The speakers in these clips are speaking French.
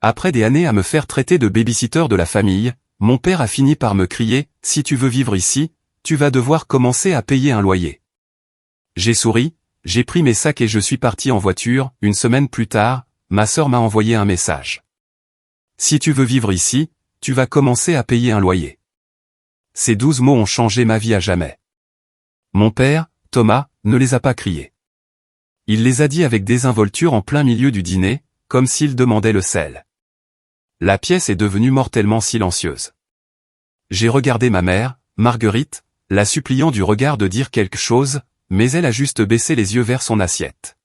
Après des années à me faire traiter de baby-sitter de la famille, mon père a fini par me crier « Si tu veux vivre ici, tu vas devoir commencer à payer un loyer ». J'ai souri, j'ai pris mes sacs et je suis parti en voiture. Une semaine plus tard, ma sœur m'a envoyé un message. « Si tu veux vivre ici, tu vas commencer à payer un loyer ». Ces 12 mots ont changé ma vie à jamais. Mon père, Thomas, ne les a pas criés. Il les a dit avec désinvolture en plein milieu du dîner, comme s'il demandait le sel. La pièce est devenue mortellement silencieuse. J'ai regardé ma mère, Marguerite, la suppliant du regard de dire quelque chose, mais elle a juste baissé les yeux vers son assiette.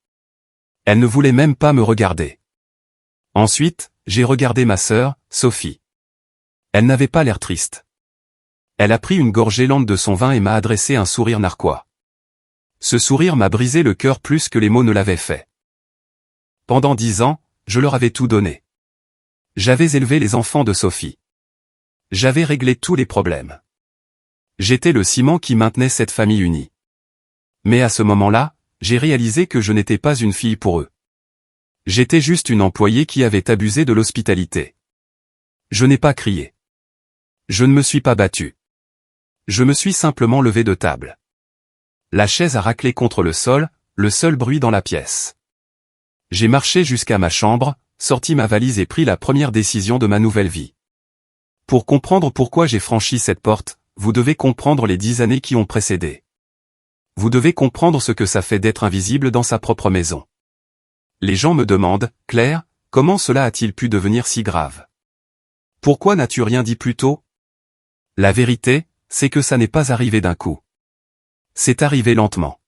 Elle ne voulait même pas me regarder. Ensuite, j'ai regardé ma sœur, Sophie. Elle n'avait pas l'air triste. Elle a pris une gorgée lente de son vin et m'a adressé un sourire narquois. Ce sourire m'a brisé le cœur plus que les mots ne l'avaient fait. Pendant 10 ans, je leur avais tout donné. J'avais élevé les enfants de Sophie. J'avais réglé tous les problèmes. J'étais le ciment qui maintenait cette famille unie. Mais à ce moment-là, j'ai réalisé que je n'étais pas une fille pour eux. J'étais juste une employée qui avait abusé de l'hospitalité. Je n'ai pas crié. Je ne me suis pas battu. Je me suis simplement levé de table. La chaise a raclé contre le sol, le seul bruit dans la pièce. J'ai marché jusqu'à ma chambre, sorti ma valise et pris la première décision de ma nouvelle vie. Pour comprendre pourquoi j'ai franchi cette porte, vous devez comprendre les 10 années qui ont précédé. Vous devez comprendre ce que ça fait d'être invisible dans sa propre maison. Les gens me demandent, Claire, comment cela a-t-il pu devenir si grave? Pourquoi n'as-tu rien dit plus tôt? La vérité, c'est que ça n'est pas arrivé d'un coup. C'est arrivé lentement.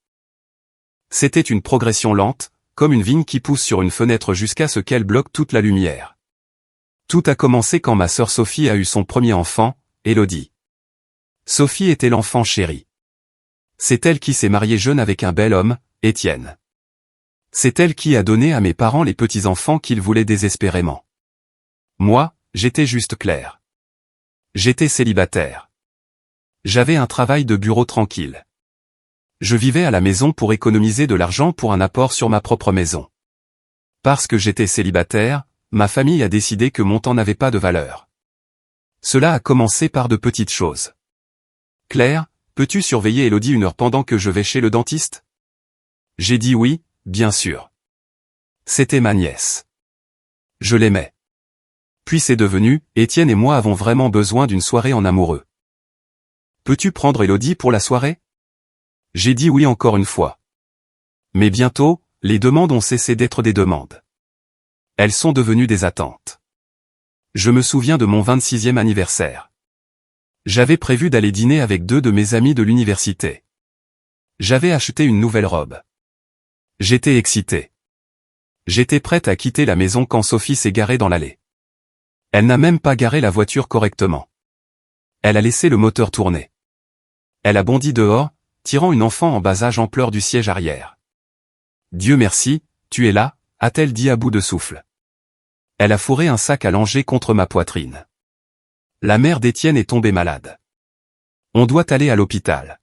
C'était une progression lente, comme une vigne qui pousse sur une fenêtre jusqu'à ce qu'elle bloque toute la lumière. Tout a commencé quand ma sœur Sophie a eu son premier enfant, Élodie. Sophie était l'enfant chéri. C'est elle qui s'est mariée jeune avec un bel homme, Étienne. C'est elle qui a donné à mes parents les petits-enfants qu'ils voulaient désespérément. Moi, j'étais juste Claire. J'étais célibataire. J'avais un travail de bureau tranquille. Je vivais à la maison pour économiser de l'argent pour un apport sur ma propre maison. Parce que j'étais célibataire, ma famille a décidé que mon temps n'avait pas de valeur. Cela a commencé par de petites choses. Claire, peux-tu surveiller Élodie 1 heure pendant que je vais chez le dentiste? J'ai dit oui, bien sûr. C'était ma nièce. Je l'aimais. Puis c'est devenu, Étienne et moi avons vraiment besoin d'une soirée en amoureux. Peux-tu prendre Élodie pour la soirée? J'ai dit oui encore une fois. Mais bientôt, les demandes ont cessé d'être des demandes. Elles sont devenues des attentes. Je me souviens de mon 26e anniversaire. J'avais prévu d'aller dîner avec 2 de mes amis de l'université. J'avais acheté une nouvelle robe. J'étais excité. J'étais prête à quitter la maison quand Sophie s'est garée dans l'allée. Elle n'a même pas garé la voiture correctement. Elle a laissé le moteur tourner. Elle a bondi dehors, tirant une enfant en bas âge en pleurs du siège arrière. « Dieu merci, tu es là » a-t-elle dit à bout de souffle. Elle a fourré un sac à langer contre ma poitrine. La mère d'Étienne est tombée malade. On doit aller à l'hôpital.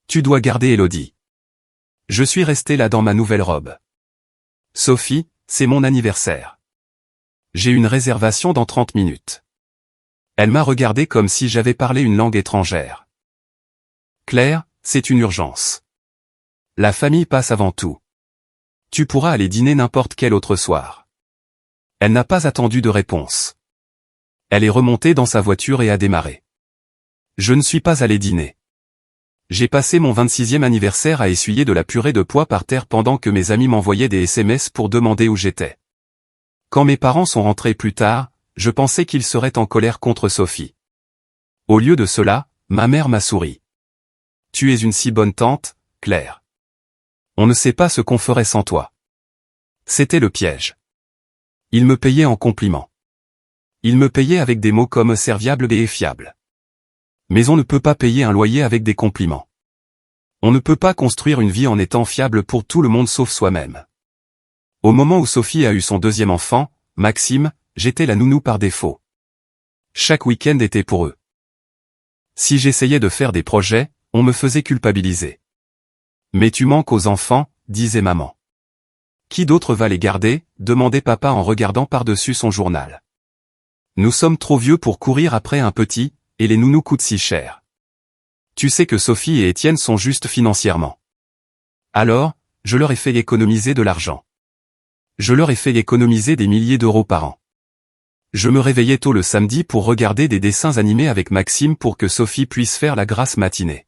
Tu dois garder Élodie. Je suis resté là dans ma nouvelle robe. Sophie, c'est mon anniversaire. J'ai une réservation dans 30 minutes. Elle m'a regardé comme si j'avais parlé une langue étrangère. Claire, c'est une urgence. La famille passe avant tout. Tu pourras aller dîner n'importe quel autre soir. Elle n'a pas attendu de réponse. Elle est remontée dans sa voiture et a démarré. Je ne suis pas allé dîner. J'ai passé mon 26e anniversaire à essuyer de la purée de pois par terre pendant que mes amis m'envoyaient des SMS pour demander où j'étais. Quand mes parents sont rentrés plus tard, je pensais qu'ils seraient en colère contre Sophie. Au lieu de cela, ma mère m'a souri. Tu es une si bonne tante, Claire. On ne sait pas ce qu'on ferait sans toi. C'était le piège. Il me payait en compliments. Il me payait avec des mots comme serviable et fiable. Mais on ne peut pas payer un loyer avec des compliments. On ne peut pas construire une vie en étant fiable pour tout le monde sauf soi-même. Au moment où Sophie a eu son 2e enfant, Maxime, j'étais la nounou par défaut. Chaque week-end était pour eux. Si j'essayais de faire des projets, on me faisait culpabiliser. Mais tu manques aux enfants, disait maman. Qui d'autre va les garder, demandait papa en regardant par-dessus son journal. Nous sommes trop vieux pour courir après un petit, et les nounous coûtent si cher. Tu sais que Sophie et Étienne sont justes financièrement. Alors, je leur ai fait économiser de l'argent. Je leur ai fait économiser des milliers d'euros par an. Je me réveillais tôt le samedi pour regarder des dessins animés avec Maxime pour que Sophie puisse faire la grasse matinée.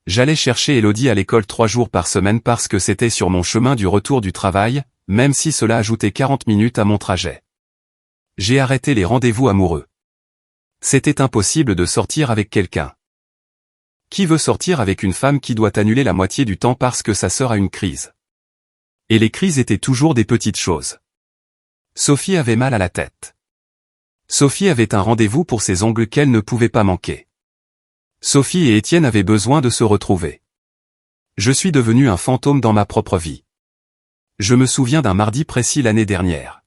J'allais chercher Élodie à l'école 3 jours par semaine parce que c'était sur mon chemin du retour du travail, même si cela ajoutait 40 minutes à mon trajet. J'ai arrêté les rendez-vous amoureux. C'était impossible de sortir avec quelqu'un. Qui veut sortir avec une femme qui doit annuler la moitié du temps parce que sa sœur a une crise? Et les crises étaient toujours des petites choses. Sophie avait mal à la tête. Sophie avait un rendez-vous pour ses ongles qu'elle ne pouvait pas manquer. Sophie et Étienne avaient besoin de se retrouver. Je suis devenu un fantôme dans ma propre vie. Je me souviens d'un mardi précis l'année dernière.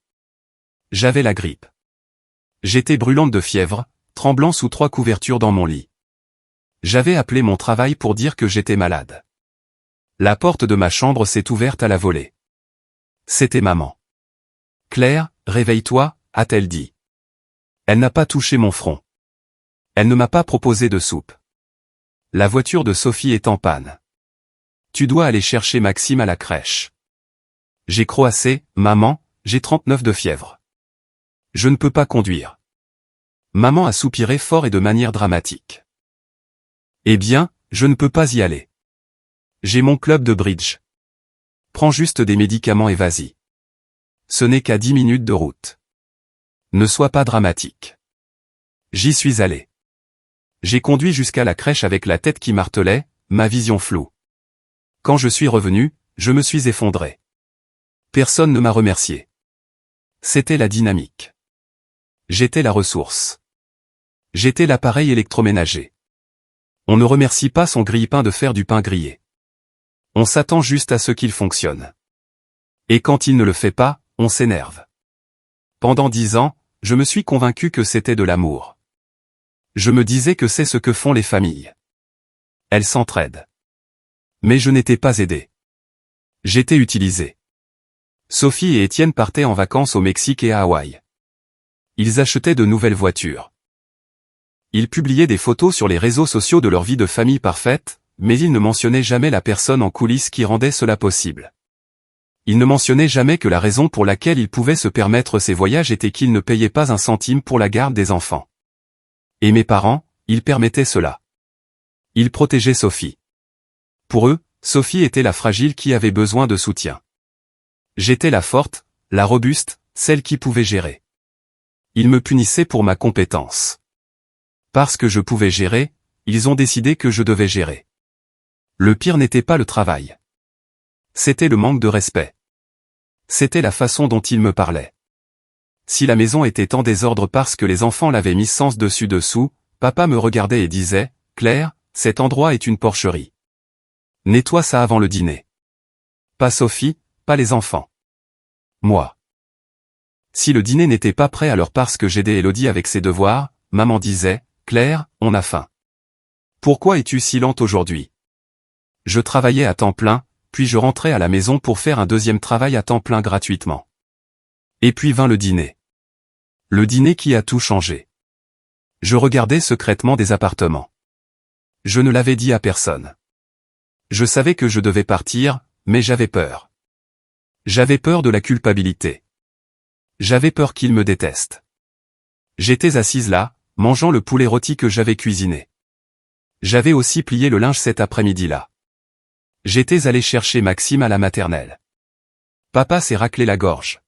J'avais la grippe. J'étais brûlante de fièvre, tremblant sous 3 couvertures dans mon lit. J'avais appelé mon travail pour dire que j'étais malade. La porte de ma chambre s'est ouverte à la volée. C'était maman. « Claire, réveille-toi », a-t-elle dit. Elle n'a pas touché mon front. Elle ne m'a pas proposé de soupe. La voiture de Sophie est en panne. Tu dois aller chercher Maxime à la crèche. J'ai croassé, maman, j'ai 39 de fièvre. Je ne peux pas conduire. Maman a soupiré fort et de manière dramatique. Eh bien, je ne peux pas y aller. J'ai mon club de bridge. Prends juste des médicaments et vas-y. Ce n'est qu'à 10 minutes de route. Ne sois pas dramatique. J'y suis allé. J'ai conduit jusqu'à la crèche avec la tête qui martelait, ma vision floue. Quand je suis revenu, je me suis effondré. Personne ne m'a remercié. C'était la dynamique. J'étais la ressource. J'étais l'appareil électroménager. On ne remercie pas son grille-pain de faire du pain grillé. On s'attend juste à ce qu'il fonctionne. Et quand il ne le fait pas, on s'énerve. Pendant 10 ans, je me suis convaincu que c'était de l'amour. Je me disais que c'est ce que font les familles. Elles s'entraident. Mais je n'étais pas aidé. J'étais utilisé. Sophie et Étienne partaient en vacances au Mexique et à Hawaï. Ils achetaient de nouvelles voitures. Ils publiaient des photos sur les réseaux sociaux de leur vie de famille parfaite, mais ils ne mentionnaient jamais la personne en coulisses qui rendait cela possible. Ils ne mentionnaient jamais que la raison pour laquelle ils pouvaient se permettre ces voyages était qu'ils ne payaient pas un centime pour la garde des enfants. Et mes parents, ils permettaient cela. Ils protégeaient Sophie. Pour eux, Sophie était la fragile qui avait besoin de soutien. J'étais la forte, la robuste, celle qui pouvait gérer. Ils me punissaient pour ma compétence. Parce que je pouvais gérer, ils ont décidé que je devais gérer. Le pire n'était pas le travail. C'était le manque de respect. C'était la façon dont ils me parlaient. Si la maison était en désordre parce que les enfants l'avaient mis sens dessus-dessous, papa me regardait et disait, « Claire, cet endroit est une porcherie. Nettoie ça avant le dîner. » Pas Sophie, pas les enfants. Moi. Si le dîner n'était pas prêt alors parce que j'aidais Élodie avec ses devoirs, maman disait, « Claire, on a faim. Pourquoi es-tu si lente aujourd'hui ?» Je travaillais à temps plein, puis je rentrais à la maison pour faire un deuxième travail à temps plein gratuitement. Et puis vint le dîner. Le dîner qui a tout changé. Je regardais secrètement des appartements. Je ne l'avais dit à personne. Je savais que je devais partir, mais j'avais peur. J'avais peur de la culpabilité. J'avais peur qu'il me déteste. J'étais assise là, mangeant le poulet rôti que j'avais cuisiné. J'avais aussi plié le linge cet après-midi-là. J'étais allé chercher Maxime à la maternelle. Papa s'est raclé la gorge.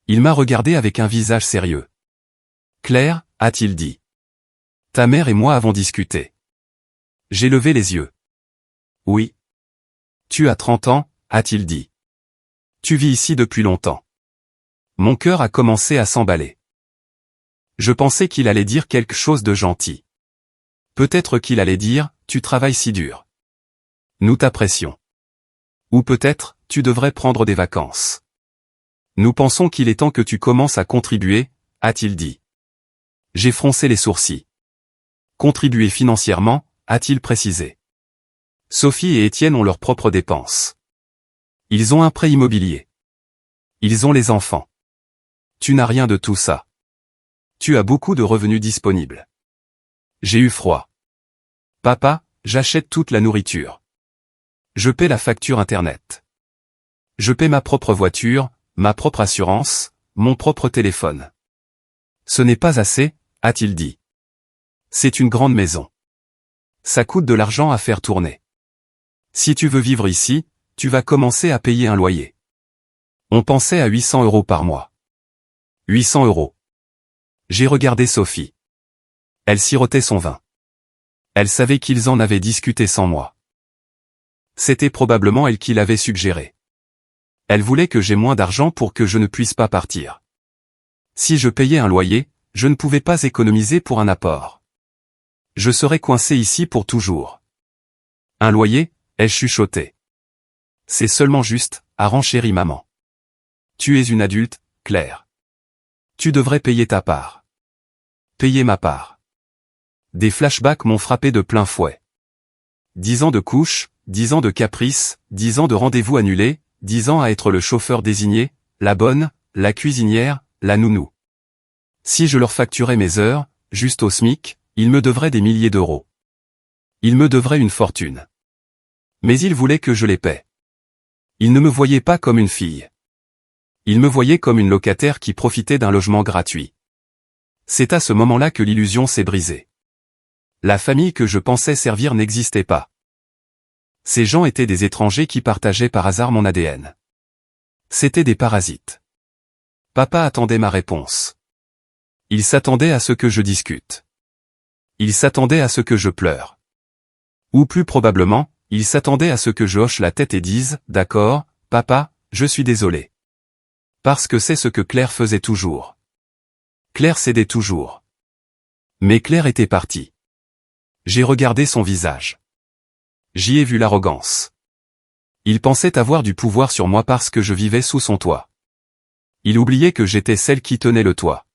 Il m'a regardé avec un visage sérieux. « Claire, a-t-il dit. Ta mère et moi avons discuté. » J'ai levé les yeux. « Oui. »« Tu as 30 ans, a-t-il dit. Tu vis ici depuis longtemps. » Mon cœur a commencé à s'emballer. Je pensais qu'il allait dire quelque chose de gentil. Peut-être qu'il allait dire, « Tu travailles si dur. Nous t'apprécions. » Ou peut-être, « Tu devrais prendre des vacances. Nous pensons qu'il est temps que tu commences à contribuer, » a-t-il dit. J'ai froncé les sourcils. Contribuer financièrement, a-t-il précisé. Sophie et Étienne ont leurs propres dépenses. Ils ont un prêt immobilier. Ils ont les enfants. Tu n'as rien de tout ça. Tu as beaucoup de revenus disponibles. J'ai eu froid. Papa, j'achète toute la nourriture. Je paie la facture Internet. Je paie ma propre voiture, ma propre assurance, mon propre téléphone. Ce n'est pas assez, a-t-il dit. C'est une grande maison. Ça coûte de l'argent à faire tourner. Si tu veux vivre ici, tu vas commencer à payer un loyer. On pensait à 800 € par mois. 800 €. J'ai regardé Sophie. Elle sirotait son vin. Elle savait qu'ils en avaient discuté sans moi. C'était probablement elle qui l'avait suggéré. Elle voulait que j'aie moins d'argent pour que je ne puisse pas partir. Si je payais un loyer, je ne pouvais pas économiser pour un apport. Je serais coincé ici pour toujours. Un loyer, ai-je chuchoté. C'est seulement juste, a renchéri maman. Tu es une adulte, Claire. Tu devrais payer ta part. Payer ma part. Des flashbacks m'ont frappé de plein fouet. 10 ans de couches, 10 ans de caprices, 10 ans de rendez-vous annulés, 10 ans à être le chauffeur désigné, la bonne, la cuisinière, la nounou. Si je leur facturais mes heures, juste au SMIC, ils me devraient des milliers d'euros. Ils me devraient une fortune. Mais ils voulaient que je les paie. Ils ne me voyaient pas comme une fille. Ils me voyaient comme une locataire qui profitait d'un logement gratuit. C'est à ce moment-là que l'illusion s'est brisée. La famille que je pensais servir n'existait pas. Ces gens étaient des étrangers qui partageaient par hasard mon ADN. C'étaient des parasites. Papa attendait ma réponse. Il s'attendait à ce que je discute. Il s'attendait à ce que je pleure. Ou plus probablement, il s'attendait à ce que je hoche la tête et dise « D'accord, papa, je suis désolé. » Parce que c'est ce que Claire faisait toujours. Claire cédait toujours. Mais Claire était partie. J'ai regardé son visage. J'y ai vu l'arrogance. Il pensait avoir du pouvoir sur moi parce que je vivais sous son toit. Il oubliait que j'étais celle qui tenait le toit.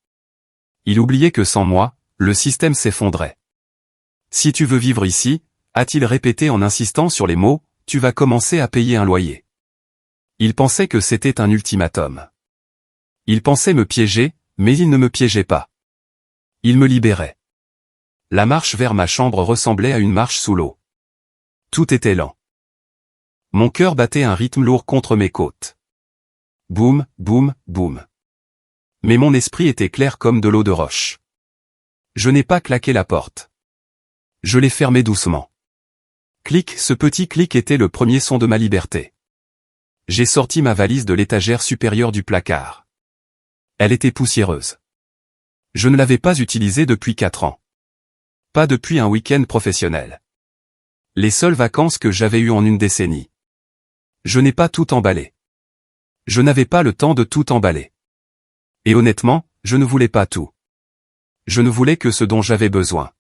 Il oubliait que sans moi, le système s'effondrait. Si tu veux vivre ici, a-t-il répété en insistant sur les mots, tu vas commencer à payer un loyer. Il pensait que c'était un ultimatum. Il pensait me piéger, mais il ne me piégeait pas. Il me libérait. La marche vers ma chambre ressemblait à une marche sous l'eau. Tout était lent. Mon cœur battait un rythme lourd contre mes côtes. Boum, boum, boum. Mais mon esprit était clair comme de l'eau de roche. Je n'ai pas claqué la porte. Je l'ai fermée doucement. Clic, ce petit clic était le premier son de ma liberté. J'ai sorti ma valise de l'étagère supérieure du placard. Elle était poussiéreuse. Je ne l'avais pas utilisée depuis 4 ans. Pas depuis un week-end professionnel. Les seules vacances que j'avais eues en une décennie. Je n'ai pas tout emballé. Je n'avais pas le temps de tout emballer. Et honnêtement, je ne voulais pas tout. Je ne voulais que ce dont j'avais besoin.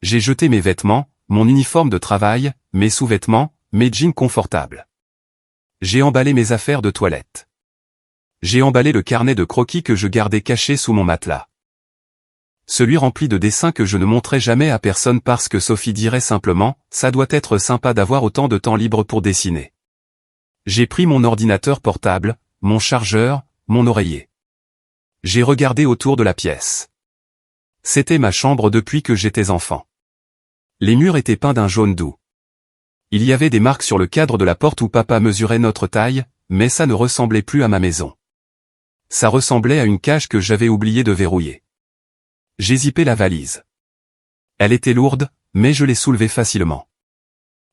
J'ai jeté mes vêtements, mon uniforme de travail, mes sous-vêtements, mes jeans confortables. J'ai emballé mes affaires de toilette. J'ai emballé le carnet de croquis que je gardais caché sous mon matelas. Celui rempli de dessins que je ne montrais jamais à personne parce que Sophie dirait simplement, ça doit être sympa d'avoir autant de temps libre pour dessiner. J'ai pris mon ordinateur portable, mon chargeur, mon oreiller. J'ai regardé autour de la pièce. C'était ma chambre depuis que j'étais enfant. Les murs étaient peints d'un jaune doux. Il y avait des marques sur le cadre de la porte où papa mesurait notre taille, mais ça ne ressemblait plus à ma maison. Ça ressemblait à une cage que j'avais oublié de verrouiller. J'ai zippé la valise. Elle était lourde, mais je l'ai soulevée facilement.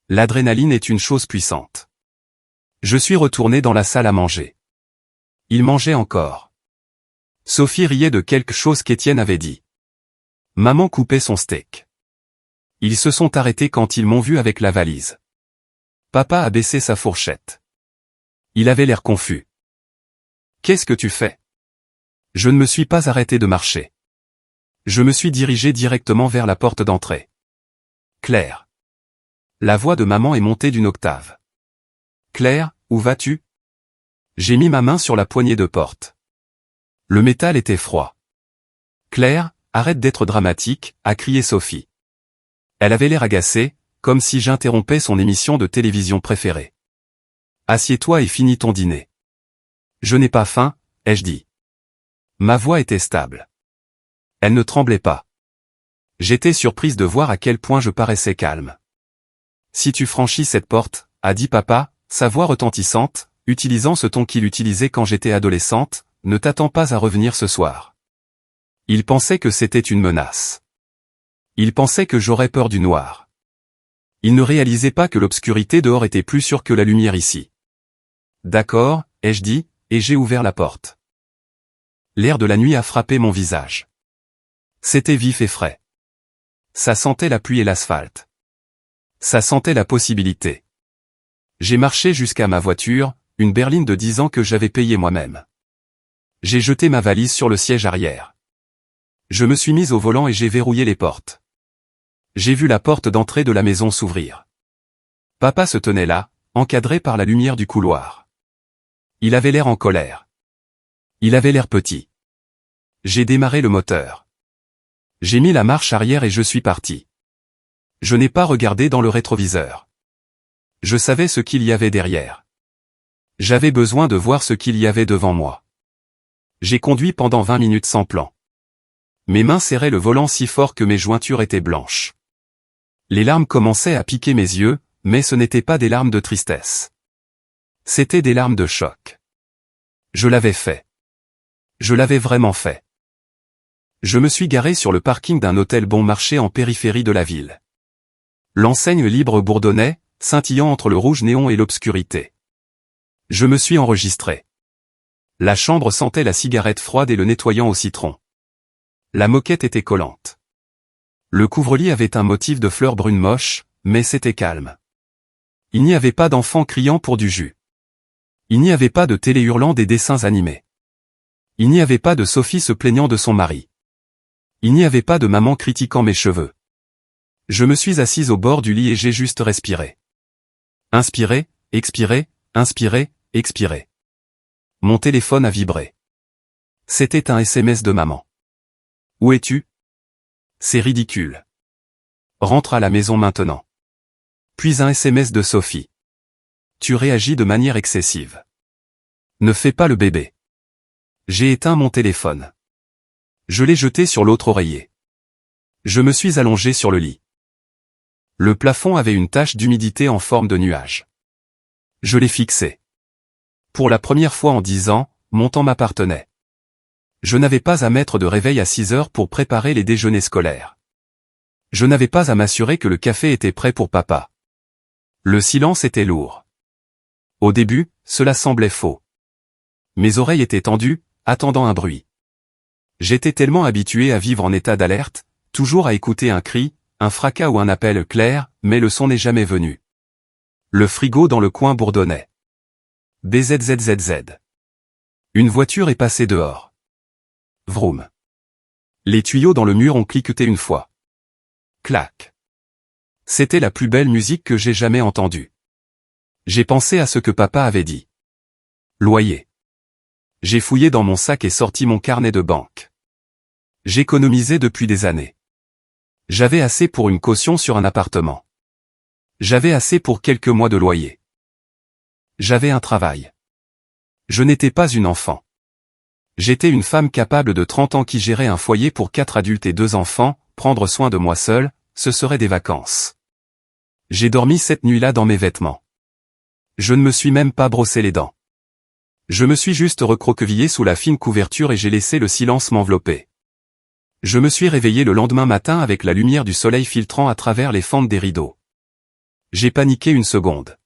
L'adrénaline est une chose puissante. Je suis retourné dans la salle à manger. Il mangeait encore. Sophie riait de quelque chose qu'Étienne avait dit. Maman coupait son steak. Ils se sont arrêtés quand ils m'ont vu avec la valise. Papa a baissé sa fourchette. Il avait l'air confus. Qu'est-ce que tu fais? Je ne me suis pas arrêté de marcher. Je me suis dirigé directement vers la porte d'entrée. Claire. La voix de maman est montée d'une octave. Claire, où vas-tu? J'ai mis ma main sur la poignée de porte. Le métal était froid. Claire, arrête d'être dramatique, a crié Sophie. Elle avait l'air agacée, comme si j'interrompais son émission de télévision préférée. Assieds-toi et finis ton dîner. Je n'ai pas faim, ai-je dit. Ma voix était stable. Elle ne tremblait pas. J'étais surprise de voir à quel point je paraissais calme. Si tu franchis cette porte, a dit papa, sa voix retentissante, utilisant ce ton qu'il utilisait quand j'étais adolescente, ne t'attends pas à revenir ce soir. Il pensait que c'était une menace. Il pensait que j'aurais peur du noir. Il ne réalisait pas que l'obscurité dehors était plus sûre que la lumière ici. D'accord, ai-je dit, et j'ai ouvert la porte. L'air de la nuit a frappé mon visage. C'était vif et frais. Ça sentait la pluie et l'asphalte. Ça sentait la possibilité. J'ai marché jusqu'à ma voiture, une berline de 10 ans que j'avais payée moi-même. J'ai jeté ma valise sur le siège arrière. Je me suis mise au volant et j'ai verrouillé les portes. J'ai vu la porte d'entrée de la maison s'ouvrir. Papa se tenait là, encadré par la lumière du couloir. Il avait l'air en colère. Il avait l'air petit. J'ai démarré le moteur. J'ai mis la marche arrière et je suis parti. Je n'ai pas regardé dans le rétroviseur. Je savais ce qu'il y avait derrière. J'avais besoin de voir ce qu'il y avait devant moi. J'ai conduit pendant 20 minutes sans plan. Mes mains serraient le volant si fort que mes jointures étaient blanches. Les larmes commençaient à piquer mes yeux, mais ce n'étaient pas des larmes de tristesse. C'étaient des larmes de choc. Je l'avais fait. Je l'avais vraiment fait. Je me suis garé sur le parking d'un hôtel bon marché en périphérie de la ville. L'enseigne libre bourdonnait, scintillant entre le rouge néon et l'obscurité. Je me suis enregistré. La chambre sentait la cigarette froide et le nettoyant au citron. La moquette était collante. Le couvre-lit avait un motif de fleurs brunes moches, mais c'était calme. Il n'y avait pas d'enfants criant pour du jus. Il n'y avait pas de télé hurlant des dessins animés. Il n'y avait pas de Sophie se plaignant de son mari. Il n'y avait pas de maman critiquant mes cheveux. Je me suis assise au bord du lit et j'ai juste respiré. Inspiré, expiré, inspiré, expiré. Mon téléphone a vibré. C'était un SMS de maman. Où es-tu? C'est ridicule. Rentre à la maison maintenant. Puis un SMS de Sophie. Tu réagis de manière excessive. Ne fais pas le bébé. J'ai éteint mon téléphone. Je l'ai jeté sur l'autre oreiller. Je me suis allongé sur le lit. Le plafond avait une tache d'humidité en forme de nuage. Je l'ai fixé. Pour la première fois en 10 ans, mon temps m'appartenait. Je n'avais pas à mettre de réveil à 6 heures pour préparer les déjeuners scolaires. Je n'avais pas à m'assurer que le café était prêt pour papa. Le silence était lourd. Au début, cela semblait faux. Mes oreilles étaient tendues, attendant un bruit. J'étais tellement habitué à vivre en état d'alerte, toujours à écouter un cri, un fracas ou un appel clair, mais le son n'est jamais venu. Le frigo dans le coin bourdonnait. BZZZZ. Une voiture est passée dehors. Vroom. Les tuyaux dans le mur ont cliqueté une fois. Clac. C'était la plus belle musique que j'ai jamais entendue. J'ai pensé à ce que papa avait dit. Loyer. J'ai fouillé dans mon sac et sorti mon carnet de banque. J'économisais depuis des années. J'avais assez pour une caution sur un appartement. J'avais assez pour quelques mois de loyer. J'avais un travail. Je n'étais pas une enfant. J'étais une femme capable de 30 ans qui gérait un foyer pour 4 adultes et 2 enfants, prendre soin de moi seule, ce serait des vacances. J'ai dormi cette nuit-là dans mes vêtements. Je ne me suis même pas brossé les dents. Je me suis juste recroquevillé sous la fine couverture et j'ai laissé le silence m'envelopper. Je me suis réveillé le lendemain matin avec la lumière du soleil filtrant à travers les fentes des rideaux. J'ai paniqué une seconde.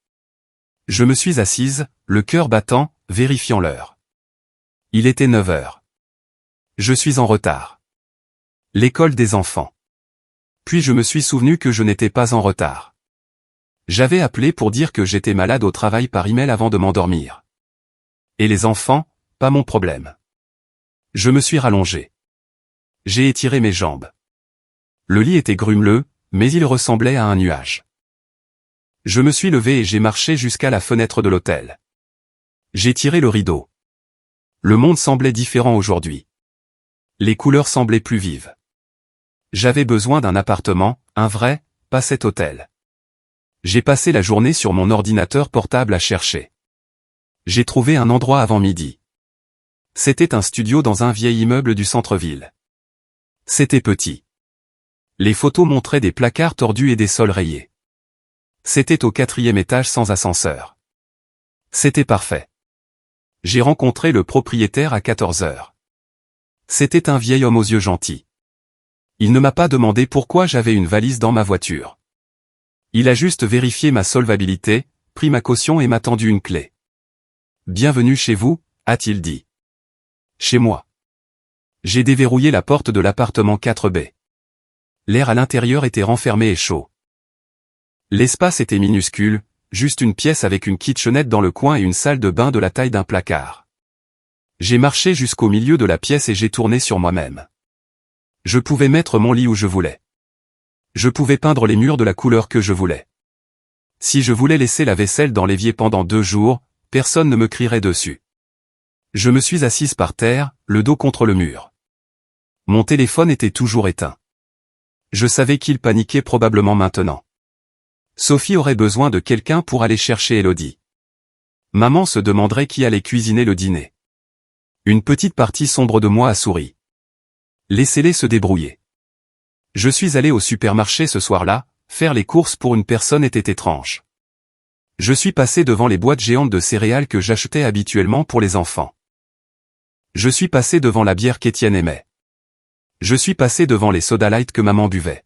Je me suis assise, le cœur battant, vérifiant l'heure. Il était 9 heures. Je suis en retard. L'école des enfants. Puis je me suis souvenu que je n'étais pas en retard. J'avais appelé pour dire que j'étais malade au travail par email avant de m'endormir. Et les enfants, pas mon problème. Je me suis rallongé. J'ai étiré mes jambes. Le lit était grumeleux, mais il ressemblait à un nuage. Je me suis levé et j'ai marché jusqu'à la fenêtre de l'hôtel. J'ai tiré le rideau. Le monde semblait différent aujourd'hui. Les couleurs semblaient plus vives. J'avais besoin d'un appartement, un vrai, pas cet hôtel. J'ai passé la journée sur mon ordinateur portable à chercher. J'ai trouvé un endroit avant midi. C'était un studio dans un vieil immeuble du centre-ville. C'était petit. Les photos montraient des placards tordus et des sols rayés. C'était au 4e étage sans ascenseur. C'était parfait. J'ai rencontré le propriétaire à 14 heures. C'était un vieil homme aux yeux gentils. Il ne m'a pas demandé pourquoi j'avais une valise dans ma voiture. Il a juste vérifié ma solvabilité, pris ma caution et m'a tendu une clé. « Bienvenue chez vous », a-t-il dit. Chez moi. J'ai déverrouillé la porte de l'appartement 4B. L'air à l'intérieur était renfermé et chaud. L'espace était minuscule, juste une pièce avec une kitchenette dans le coin et une salle de bain de la taille d'un placard. J'ai marché jusqu'au milieu de la pièce et j'ai tourné sur moi-même. Je pouvais mettre mon lit où je voulais. Je pouvais peindre les murs de la couleur que je voulais. Si je voulais laisser la vaisselle dans l'évier pendant 2 jours, personne ne me crierait dessus. Je me suis assise par terre, le dos contre le mur. Mon téléphone était toujours éteint. Je savais qu'il paniquait probablement maintenant. Sophie aurait besoin de quelqu'un pour aller chercher Elodie. Maman se demanderait qui allait cuisiner le dîner. Une petite partie sombre de moi a souri. Laissez-les se débrouiller. Je suis allé au supermarché ce soir-là, faire les courses pour une personne était étrange. Je suis passé devant les boîtes géantes de céréales que j'achetais habituellement pour les enfants. Je suis passé devant la bière qu'Étienne aimait. Je suis passé devant les soda light que maman buvait.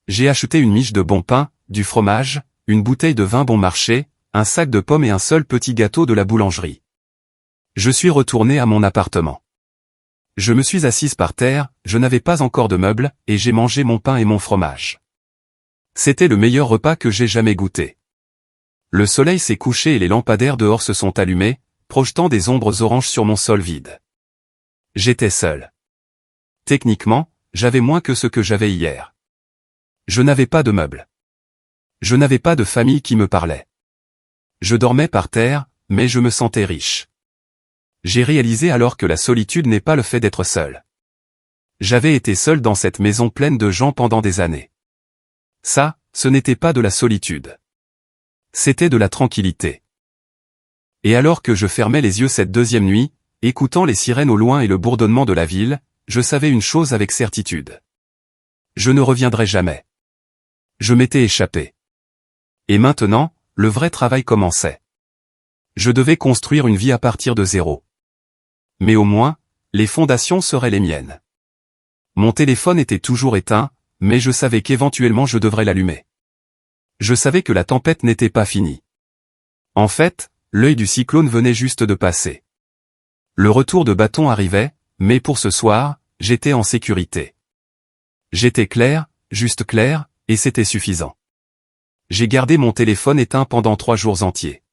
J'ai acheté une miche de bon pain, du fromage, une bouteille de vin bon marché, un sac de pommes et un seul petit gâteau de la boulangerie. Je suis retourné à mon appartement. Je me suis assise par terre, je n'avais pas encore de meubles, et j'ai mangé mon pain et mon fromage. C'était le meilleur repas que j'ai jamais goûté. Le soleil s'est couché et les lampadaires dehors se sont allumés, projetant des ombres oranges sur mon sol vide. J'étais seul. Techniquement, j'avais moins que ce que j'avais hier. Je n'avais pas de meubles. Je n'avais pas de famille qui me parlait. Je dormais par terre, mais je me sentais riche. J'ai réalisé alors que la solitude n'est pas le fait d'être seul. J'avais été seul dans cette maison pleine de gens pendant des années. Ça, ce n'était pas de la solitude. C'était de la tranquillité. Et alors que je fermais les yeux cette deuxième nuit, écoutant les sirènes au loin et le bourdonnement de la ville, je savais une chose avec certitude. Je ne reviendrai jamais. Je m'étais échappé. Et maintenant, le vrai travail commençait. Je devais construire une vie à partir de zéro. Mais au moins, les fondations seraient les miennes. Mon téléphone était toujours éteint, mais je savais qu'éventuellement je devrais l'allumer. Je savais que la tempête n'était pas finie. En fait, l'œil du cyclone venait juste de passer. Le retour de bâton arrivait, mais pour ce soir, j'étais en sécurité. J'étais clair, juste clair, et c'était suffisant. J'ai gardé mon téléphone éteint pendant 3 jours entiers.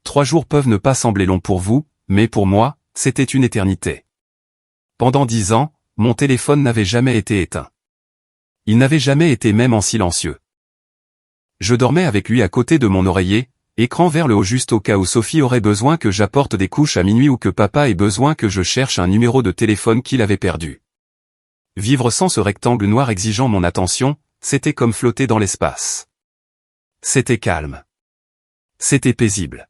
3 jours peuvent ne pas sembler longs pour vous, mais pour moi, c'était une éternité. Pendant 10 ans, mon téléphone n'avait jamais été éteint. Il n'avait jamais été même en silencieux. Je dormais avec lui à côté de mon oreiller, écran vers le haut juste au cas où Sophie aurait besoin que j'apporte des couches à minuit ou que papa ait besoin que je cherche un numéro de téléphone qu'il avait perdu. Vivre sans ce rectangle noir exigeant mon attention, c'était comme flotter dans l'espace. C'était calme. C'était paisible.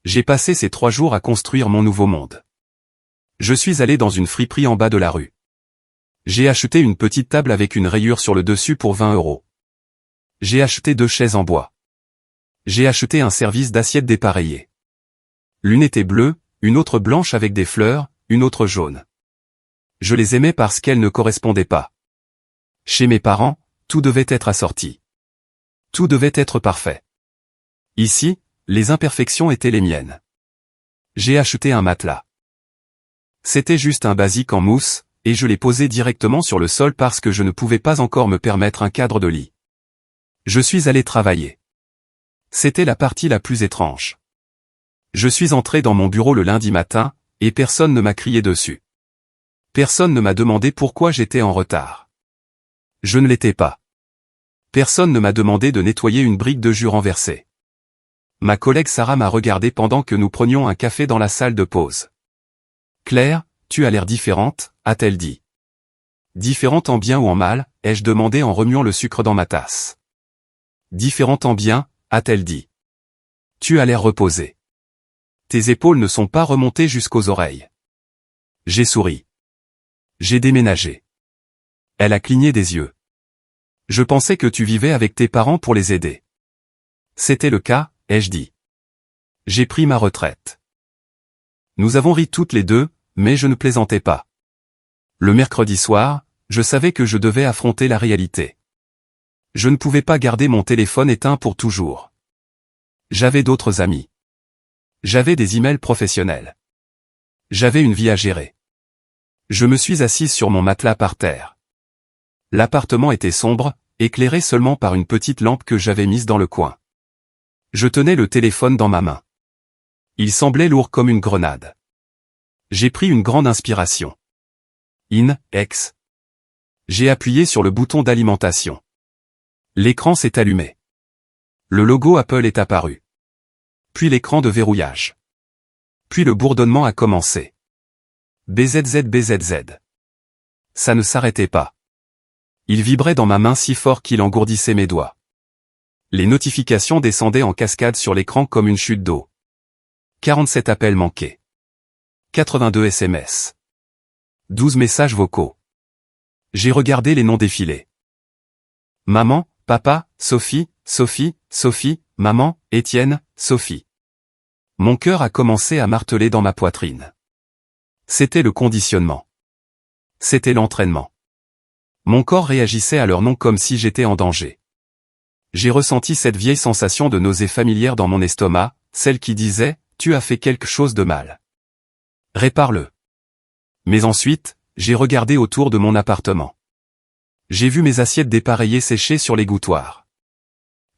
J'ai passé ces 3 jours à construire mon nouveau monde. Je suis allé dans une friperie en bas de la rue. J'ai acheté une petite table avec une rayure sur le dessus pour 20 €. J'ai acheté 2 chaises en bois. J'ai acheté un service d'assiettes dépareillées. L'une était bleue, une autre blanche avec des fleurs, une autre jaune. Je les aimais parce qu'elles ne correspondaient pas. Chez mes parents, tout devait être assorti. Tout devait être parfait. Ici, les imperfections étaient les miennes. J'ai acheté un matelas. C'était juste un basique en mousse, et je l'ai posé directement sur le sol parce que je ne pouvais pas encore me permettre un cadre de lit. Je suis allé travailler. C'était la partie la plus étrange. Je suis entré dans mon bureau le lundi matin, et personne ne m'a crié dessus. Personne ne m'a demandé pourquoi j'étais en retard. Je ne l'étais pas. Personne ne m'a demandé de nettoyer une brique de jus renversée. Ma collègue Sarah m'a regardé pendant que nous prenions un café dans la salle de pause. « Claire, tu as l'air différente », a-t-elle dit. « Différente en bien ou en mal ?» ai-je demandé en remuant le sucre dans ma tasse. « Différente en bien », a-t-elle dit. « Tu as l'air reposée. Tes épaules ne sont pas remontées jusqu'aux oreilles. J'ai souri. J'ai déménagé. Elle a cligné des yeux. Je pensais que tu vivais avec tes parents pour les aider. C'était le cas, ai-je dit. J'ai pris ma retraite. Nous avons ri toutes les deux, mais je ne plaisantais pas. Le mercredi soir, je savais que je devais affronter la réalité. Je ne pouvais pas garder mon téléphone éteint pour toujours. J'avais d'autres amis. J'avais des emails professionnels. J'avais une vie à gérer. Je me suis assise sur mon matelas par terre. L'appartement était sombre, éclairé seulement par une petite lampe que j'avais mise dans le coin. Je tenais le téléphone dans ma main. Il semblait lourd comme une grenade. J'ai pris une grande inspiration. Ex. J'ai appuyé sur le bouton d'alimentation. L'écran s'est allumé. Le logo Apple est apparu. Puis l'écran de verrouillage. Puis le bourdonnement a commencé. BZZ. Ça ne s'arrêtait pas. Il vibrait dans ma main si fort qu'il engourdissait mes doigts. Les notifications descendaient en cascade sur l'écran comme une chute d'eau. 47 appels manqués. 82 SMS. 12 messages vocaux. J'ai regardé les noms défiler. Maman, papa, Sophie, maman, Étienne, Sophie. Mon cœur a commencé à marteler dans ma poitrine. C'était le conditionnement. C'était l'entraînement. Mon corps réagissait à leur nom comme si j'étais en danger. J'ai ressenti cette vieille sensation de nausée familière dans mon estomac, celle qui disait « Tu as fait quelque chose de mal. Répare-le ». Mais ensuite, j'ai regardé autour de mon appartement. J'ai vu mes assiettes dépareillées sécher sur l'égouttoir.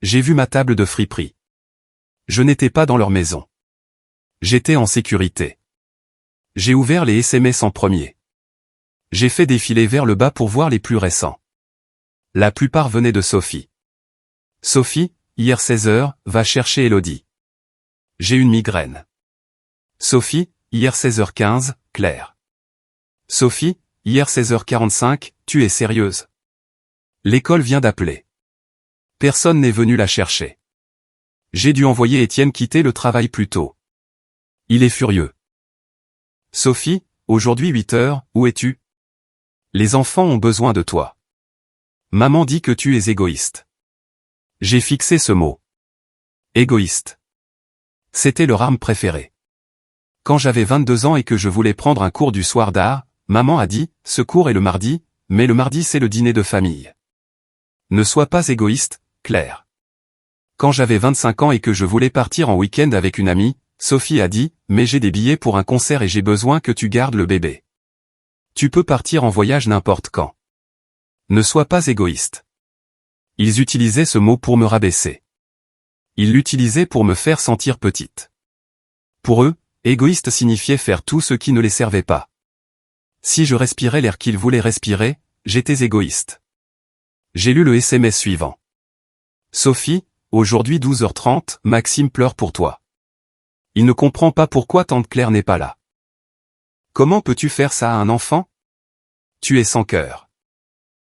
J'ai vu ma table de friperie. Je n'étais pas dans leur maison. J'étais en sécurité. J'ai ouvert les SMS en premier. J'ai fait défiler vers le bas pour voir les plus récents. La plupart venaient de Sophie. Sophie, hier 16h, va chercher Elodie. J'ai une migraine. Sophie, hier 16h15, Claire. Sophie, hier 16h45, tu es sérieuse? L'école vient d'appeler. Personne n'est venu la chercher. J'ai dû envoyer Étienne quitter le travail plus tôt. Il est furieux. Sophie, aujourd'hui 8h, où es-tu? Les enfants ont besoin de toi. Maman dit que tu es égoïste. J'ai fixé ce mot. Égoïste. C'était leur arme préférée. Quand j'avais 22 ans et que je voulais prendre un cours du soir d'art, maman a dit, ce cours est le mardi, mais le mardi c'est le dîner de famille. Ne sois pas égoïste, Claire. Quand j'avais 25 ans et que je voulais partir en week-end avec une amie, Sophie a dit, mais j'ai des billets pour un concert et j'ai besoin que tu gardes le bébé. Tu peux partir en voyage n'importe quand. Ne sois pas égoïste. Ils utilisaient ce mot pour me rabaisser. Ils l'utilisaient pour me faire sentir petite. Pour eux, égoïste signifiait faire tout ce qui ne les servait pas. Si je respirais l'air qu'ils voulaient respirer, j'étais égoïste. J'ai lu le SMS suivant. Sophie, aujourd'hui 12h30, Maxime pleure pour toi. Il ne comprend pas pourquoi tante Claire n'est pas là. Comment peux-tu faire ça à un enfant? Tu es sans cœur.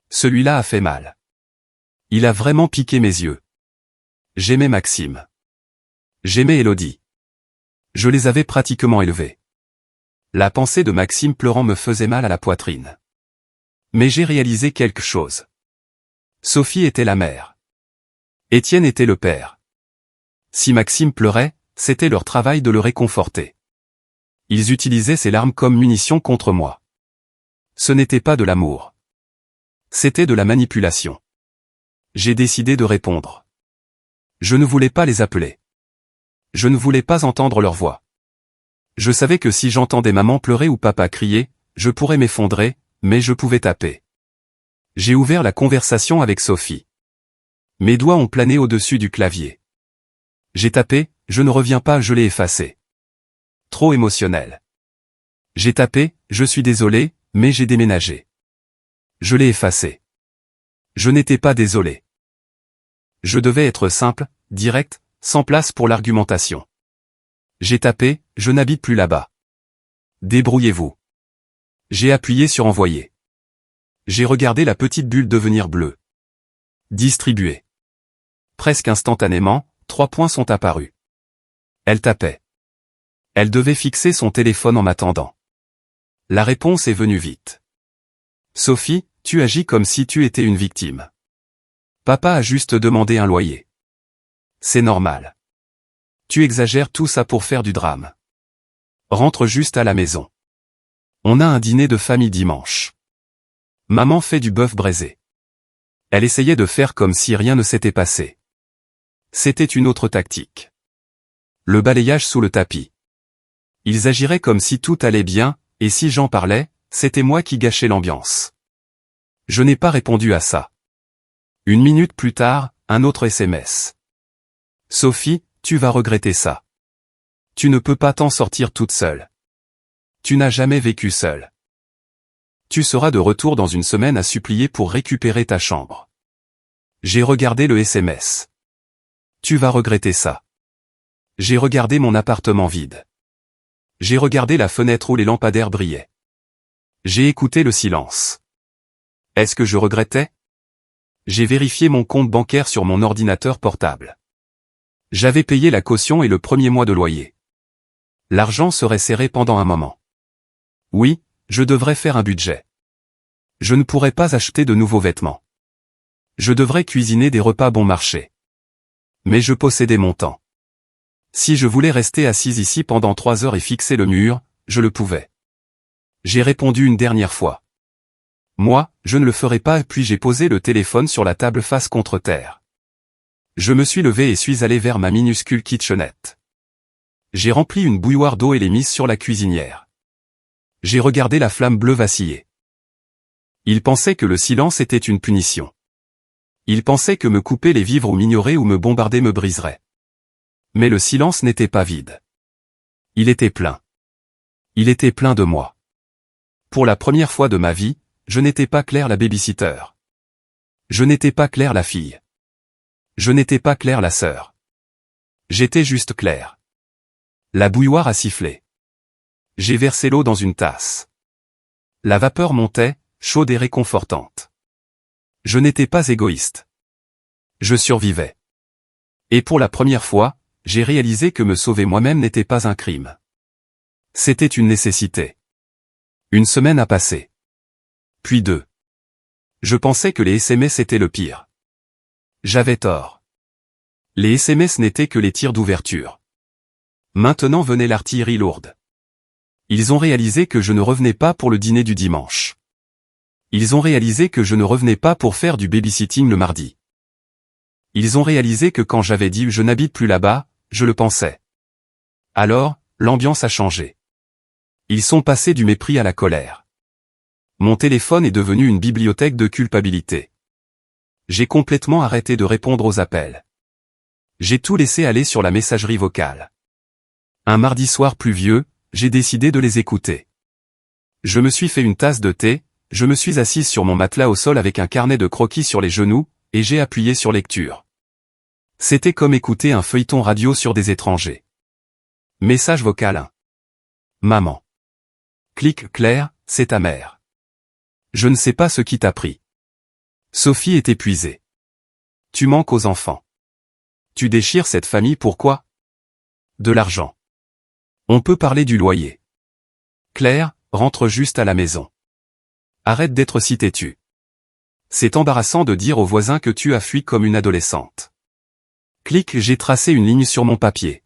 Celui-là a fait mal. Il a vraiment piqué mes yeux. J'aimais Maxime. J'aimais Elodie. Je les avais pratiquement élevés. La pensée de Maxime pleurant me faisait mal à la poitrine. Mais j'ai réalisé quelque chose. Sophie était la mère. Étienne était le père. Si Maxime pleurait, c'était leur travail de le réconforter. Ils utilisaient ces larmes comme munitions contre moi. Ce n'était pas de l'amour. C'était de la manipulation. J'ai décidé de répondre. Je ne voulais pas les appeler. Je ne voulais pas entendre leur voix. Je savais que si j'entendais maman pleurer ou papa crier, je pourrais m'effondrer, mais je pouvais taper. J'ai ouvert la conversation avec Sophie. Mes doigts ont plané au-dessus du clavier. J'ai tapé, je ne reviens pas, je l'ai effacé. Trop émotionnel. J'ai tapé, je suis désolé, mais j'ai déménagé. Je l'ai effacé. Je n'étais pas désolé. Je devais être simple, direct, sans place pour l'argumentation. J'ai tapé, je n'habite plus là-bas. Débrouillez-vous. J'ai appuyé sur envoyer. J'ai regardé la petite bulle devenir bleue. Distribuer. Presque instantanément, 3 points sont apparus. Elle tapait. Elle devait fixer son téléphone en m'attendant. La réponse est venue vite. Sophie, tu agis comme si tu étais une victime. Papa a juste demandé un loyer. C'est normal. Tu exagères tout ça pour faire du drame. Rentre juste à la maison. On a un dîner de famille dimanche. Maman fait du bœuf braisé. Elle essayait de faire comme si rien ne s'était passé. C'était une autre tactique. Le balayage sous le tapis. Ils agiraient comme si tout allait bien, et si j'en parlais, c'était moi qui gâchais l'ambiance. Je n'ai pas répondu à ça. 1 minute plus tard, un autre SMS. Sophie, tu vas regretter ça. Tu ne peux pas t'en sortir toute seule. Tu n'as jamais vécu seule. Tu seras de retour dans une semaine à supplier pour récupérer ta chambre. J'ai regardé le SMS. Tu vas regretter ça. J'ai regardé mon appartement vide. J'ai regardé la fenêtre où les lampadaires brillaient. J'ai écouté le silence. Est-ce que je regrettais? J'ai vérifié mon compte bancaire sur mon ordinateur portable. J'avais payé la caution et le premier mois de loyer. L'argent serait serré pendant un moment. Oui, je devrais faire un budget. Je ne pourrais pas acheter de nouveaux vêtements. Je devrais cuisiner des repas bon marché. Mais je possédais mon temps. Si je voulais rester assise ici pendant 3 heures et fixer le mur, je le pouvais. J'ai répondu une dernière fois. Moi, je ne le ferai pas, puis j'ai posé le téléphone sur la table face contre terre. Je me suis levé et suis allé vers ma minuscule kitchenette. J'ai rempli une bouilloire d'eau et l'ai mise sur la cuisinière. J'ai regardé la flamme bleue vaciller. Il pensait que le silence était une punition. Il pensait que me couper les vivres ou m'ignorer ou me bombarder me briserait. Mais le silence n'était pas vide. Il était plein. Il était plein de moi. Pour la première fois de ma vie, je n'étais pas Claire la babysitter. Je n'étais pas Claire la fille. Je n'étais pas Claire la sœur. J'étais juste Claire. La bouilloire a sifflé. J'ai versé l'eau dans une tasse. La vapeur montait, chaude et réconfortante. Je n'étais pas égoïste. Je survivais. Et pour la première fois, j'ai réalisé que me sauver moi-même n'était pas un crime. C'était une nécessité. 1 semaine a passé. Puis 2. Je pensais que les SMS étaient le pire. J'avais tort. Les SMS n'étaient que les tirs d'ouverture. Maintenant venait l'artillerie lourde. Ils ont réalisé que je ne revenais pas pour le dîner du dimanche. Ils ont réalisé que je ne revenais pas pour faire du babysitting le mardi. Ils ont réalisé que quand j'avais dit « je n'habite plus là-bas », je le pensais. Alors, l'ambiance a changé. Ils sont passés du mépris à la colère. Mon téléphone est devenu une bibliothèque de culpabilité. J'ai complètement arrêté de répondre aux appels. J'ai tout laissé aller sur la messagerie vocale. Un mardi soir pluvieux, j'ai décidé de les écouter. Je me suis fait une tasse de thé, je me suis assise sur mon matelas au sol avec un carnet de croquis sur les genoux, et j'ai appuyé sur lecture. C'était comme écouter un feuilleton radio sur des étrangers. Message vocal 1. Maman. Clique Claire, c'est ta mère. Je ne sais pas ce qui t'a pris. Sophie est épuisée. Tu manques aux enfants. Tu déchires cette famille pourquoi? De l'argent. On peut parler du loyer. Claire, rentre juste à la maison. Arrête d'être si têtue. C'est embarrassant de dire aux voisins que tu as fui comme une adolescente. Clique, j'ai tracé une ligne sur mon papier.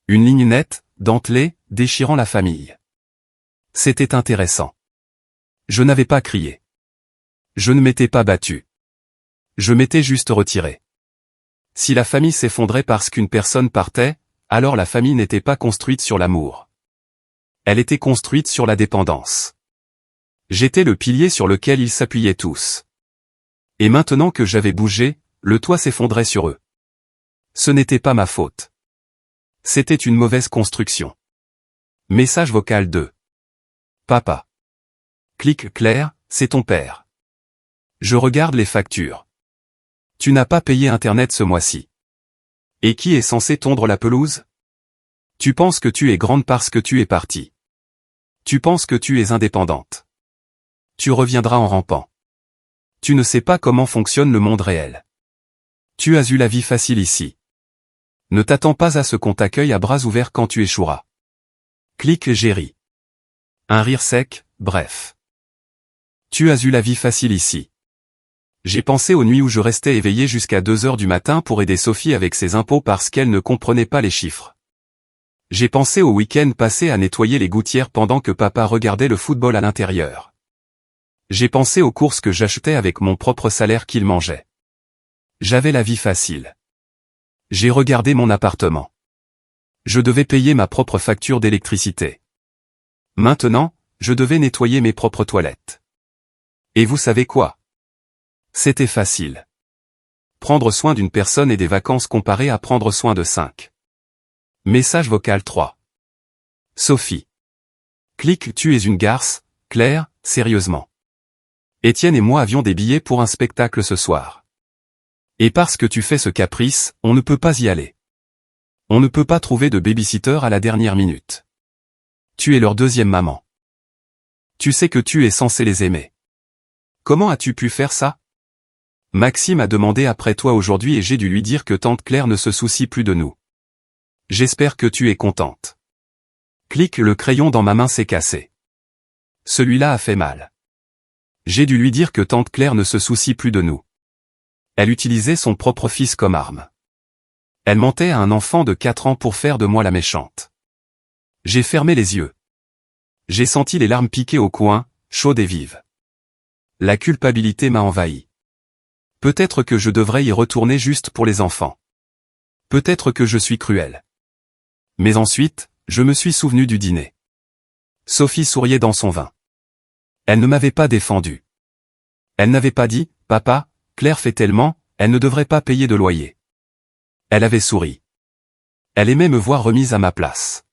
Une ligne nette, dentelée, déchirant la famille. C'était intéressant. Je n'avais pas crié. Je ne m'étais pas battu. Je m'étais juste retiré. Si la famille s'effondrait parce qu'une personne partait, alors la famille n'était pas construite sur l'amour. Elle était construite sur la dépendance. J'étais le pilier sur lequel ils s'appuyaient tous. Et maintenant que j'avais bougé, le toit s'effondrait sur eux. Ce n'était pas ma faute. C'était une mauvaise construction. Message vocal 2. Papa. Clique Claire, c'est ton père. Je regarde les factures. Tu n'as pas payé Internet ce mois-ci. Et qui est censé tondre la pelouse? Tu penses que tu es grande parce que tu es partie. Tu penses que tu es indépendante. Tu reviendras en rampant. Tu ne sais pas comment fonctionne le monde réel. Tu as eu la vie facile ici. Ne t'attends pas à ce qu'on t'accueille à bras ouverts quand tu échoueras. Clique j'ai ri. Un rire sec, bref. Tu as eu la vie facile ici. J'ai pensé aux nuits où je restais éveillé jusqu'à 2 heures du matin pour aider Sophie avec ses impôts parce qu'elle ne comprenait pas les chiffres. J'ai pensé au week-end passé à nettoyer les gouttières pendant que papa regardait le football à l'intérieur. J'ai pensé aux courses que j'achetais avec mon propre salaire qu'il mangeait. J'avais la vie facile. J'ai regardé mon appartement. Je devais payer ma propre facture d'électricité. Maintenant, je devais nettoyer mes propres toilettes. Et vous savez quoi? C'était facile. Prendre soin d'une personne et des vacances comparé à prendre soin de 5. Message vocal 3. Sophie. Clique, tu es une garce, Claire, sérieusement. Étienne et moi avions des billets pour un spectacle ce soir. Et parce que tu fais ce caprice, on ne peut pas y aller. On ne peut pas trouver de babysitter à la dernière minute. Tu es leur deuxième maman. Tu sais que tu es censé les aimer. Comment as-tu pu faire ça? Maxime a demandé après toi aujourd'hui et j'ai dû lui dire que tante Claire ne se soucie plus de nous. J'espère que tu es contente. Clique, le crayon dans ma main s'est cassé. Celui-là a fait mal. J'ai dû lui dire que tante Claire ne se soucie plus de nous. Elle utilisait son propre fils comme arme. Elle mentait à un enfant de 4 ans pour faire de moi la méchante. J'ai fermé les yeux. J'ai senti les larmes piquer au coin, chaudes et vives. La culpabilité m'a envahi. Peut-être que je devrais y retourner juste pour les enfants. Peut-être que je suis cruel. Mais ensuite, je me suis souvenu du dîner. Sophie souriait dans son vin. Elle ne m'avait pas défendu. Elle n'avait pas dit, « Papa, Claire fait tellement, elle ne devrait pas payer de loyer. » Elle avait souri. Elle aimait me voir remise à ma place.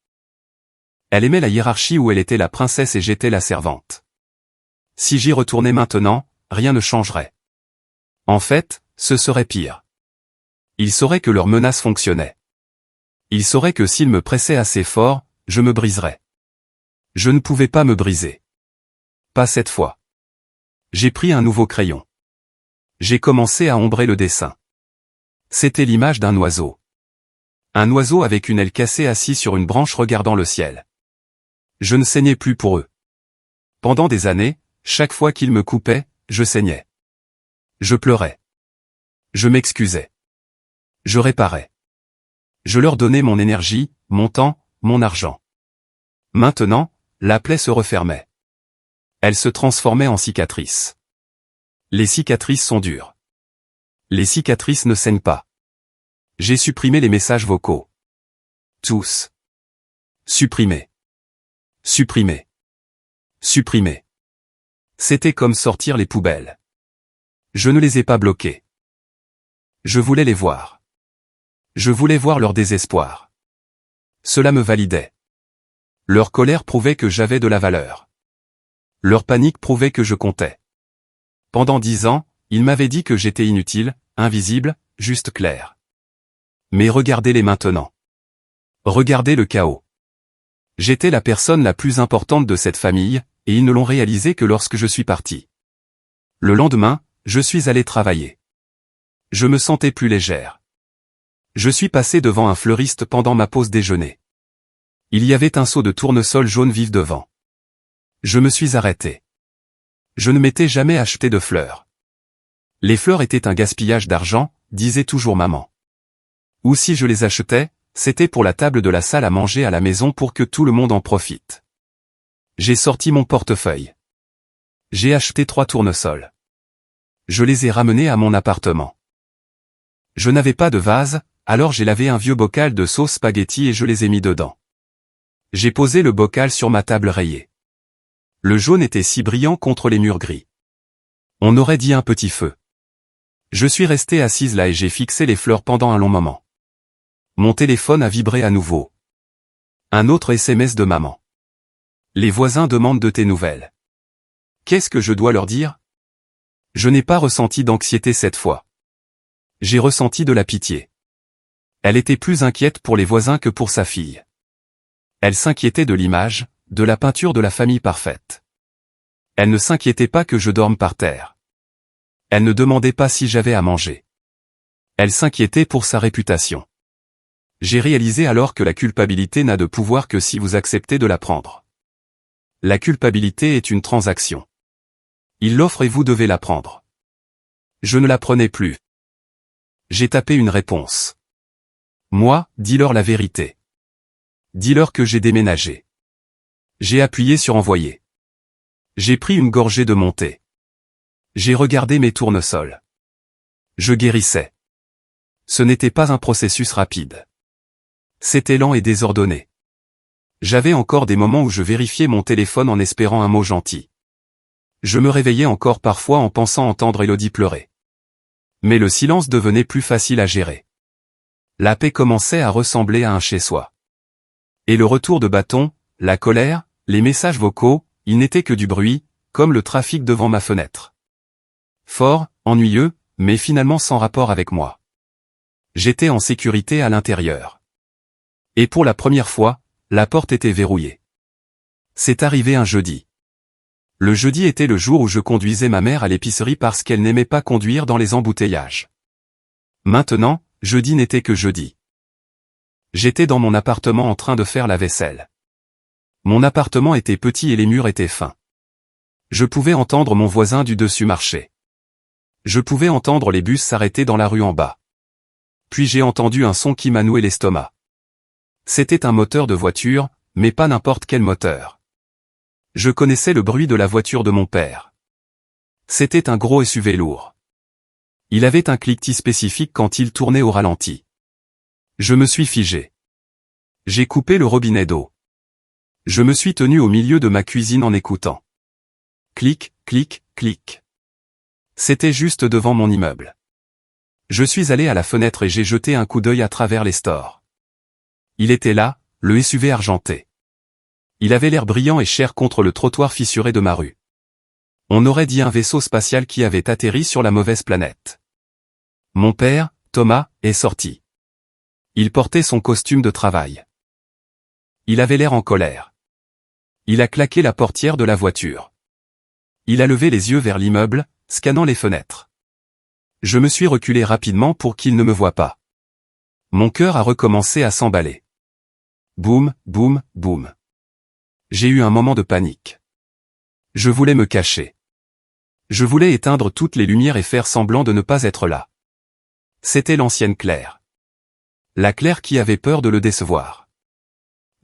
Elle aimait la hiérarchie où elle était la princesse et j'étais la servante. Si j'y retournais maintenant, rien ne changerait. En fait, ce serait pire. Ils sauraient que leur menace fonctionnait. Ils sauraient que s'ils me pressaient assez fort, je me briserais. Je ne pouvais pas me briser. Pas cette fois. J'ai pris un nouveau crayon. J'ai commencé à ombrer le dessin. C'était l'image d'un oiseau. Un oiseau avec une aile cassée assis sur une branche regardant le ciel. Je ne saignais plus pour eux. Pendant des années, chaque fois qu'ils me coupaient, je saignais. Je pleurais. Je m'excusais. Je réparais. Je leur donnais mon énergie, mon temps, mon argent. Maintenant, la plaie se refermait. Elle se transformait en cicatrice. Les cicatrices sont dures. Les cicatrices ne saignent pas. J'ai supprimé les messages vocaux. Tous. Supprimés. Supprimés. Supprimés. C'était comme sortir les poubelles. Je ne les ai pas bloqués. Je voulais les voir. Je voulais voir leur désespoir. Cela me validait. Leur colère prouvait que j'avais de la valeur. Leur panique prouvait que je comptais. Pendant 10 ans, ils m'avaient dit que j'étais inutile, invisible, juste Claire. Mais regardez-les maintenant. Regardez le chaos. J'étais la personne la plus importante de cette famille, et ils ne l'ont réalisé que lorsque je suis parti. Le lendemain, je suis allé travailler. Je me sentais plus légère. Je suis passé devant un fleuriste pendant ma pause déjeuner. Il y avait un seau de tournesol jaune vif devant. Je me suis arrêté. Je ne m'étais jamais acheté de fleurs. Les fleurs étaient un gaspillage d'argent, disait toujours maman. Ou si je les achetais, c'était pour la table de la salle à manger à la maison pour que tout le monde en profite. J'ai sorti mon portefeuille. J'ai acheté 3 tournesols. Je les ai ramenés à mon appartement. Je n'avais pas de vase, alors j'ai lavé un vieux bocal de sauce spaghetti et je les ai mis dedans. J'ai posé le bocal sur ma table rayée. Le jaune était si brillant contre les murs gris. On aurait dit un petit feu. Je suis resté assise là et j'ai fixé les fleurs pendant un long moment. Mon téléphone a vibré à nouveau. Un autre SMS de maman. Les voisins demandent de tes nouvelles. Qu'est-ce que je dois leur dire? Je n'ai pas ressenti d'anxiété cette fois. J'ai ressenti de la pitié. Elle était plus inquiète pour les voisins que pour sa fille. Elle s'inquiétait de l'image, de la peinture de la famille parfaite. Elle ne s'inquiétait pas que je dorme par terre. Elle ne demandait pas si j'avais à manger. Elle s'inquiétait pour sa réputation. J'ai réalisé alors que la culpabilité n'a de pouvoir que si vous acceptez de la prendre. La culpabilité est une transaction. Il l'offre et vous devez la prendre. Je ne la prenais plus. J'ai tapé une réponse. Moi, dis-leur la vérité. Dis-leur que j'ai déménagé. J'ai appuyé sur envoyer. J'ai pris une gorgée de mon thé. J'ai regardé mes tournesols. Je guérissais. Ce n'était pas un processus rapide. C'était lent et désordonné. J'avais encore des moments où je vérifiais mon téléphone en espérant un mot gentil. Je me réveillais encore parfois en pensant entendre Élodie pleurer. Mais le silence devenait plus facile à gérer. La paix commençait à ressembler à un chez-soi. Et le retour de bâton, la colère, les messages vocaux, il n'était que du bruit, comme le trafic devant ma fenêtre. Fort, ennuyeux, mais finalement sans rapport avec moi. J'étais en sécurité à l'intérieur. Et pour la première fois, la porte était verrouillée. C'est arrivé un jeudi. Le jeudi était le jour où je conduisais ma mère à l'épicerie parce qu'elle n'aimait pas conduire dans les embouteillages. Maintenant, jeudi n'était que jeudi. J'étais dans mon appartement en train de faire la vaisselle. Mon appartement était petit et les murs étaient fins. Je pouvais entendre mon voisin du dessus marcher. Je pouvais entendre les bus s'arrêter dans la rue en bas. Puis j'ai entendu un son qui m'a noué l'estomac. C'était un moteur de voiture, mais pas n'importe quel moteur. Je connaissais le bruit de la voiture de mon père. C'était un gros SUV lourd. Il avait un cliquetis spécifique quand il tournait au ralenti. Je me suis figé. J'ai coupé le robinet d'eau. Je me suis tenu au milieu de ma cuisine en écoutant. Clic, clic, clic. C'était juste devant mon immeuble. Je suis allé à la fenêtre et j'ai jeté un coup d'œil à travers les stores. Il était là, le SUV argenté. Il avait l'air brillant et cher contre le trottoir fissuré de ma rue. On aurait dit un vaisseau spatial qui avait atterri sur la mauvaise planète. Mon père, Thomas, est sorti. Il portait son costume de travail. Il avait l'air en colère. Il a claqué la portière de la voiture. Il a levé les yeux vers l'immeuble, scannant les fenêtres. Je me suis reculé rapidement pour qu'il ne me voie pas. Mon cœur a recommencé à s'emballer. Boum, boum, boum. J'ai eu un moment de panique. Je voulais me cacher. Je voulais éteindre toutes les lumières et faire semblant de ne pas être là. C'était l'ancienne Claire. La Claire qui avait peur de le décevoir.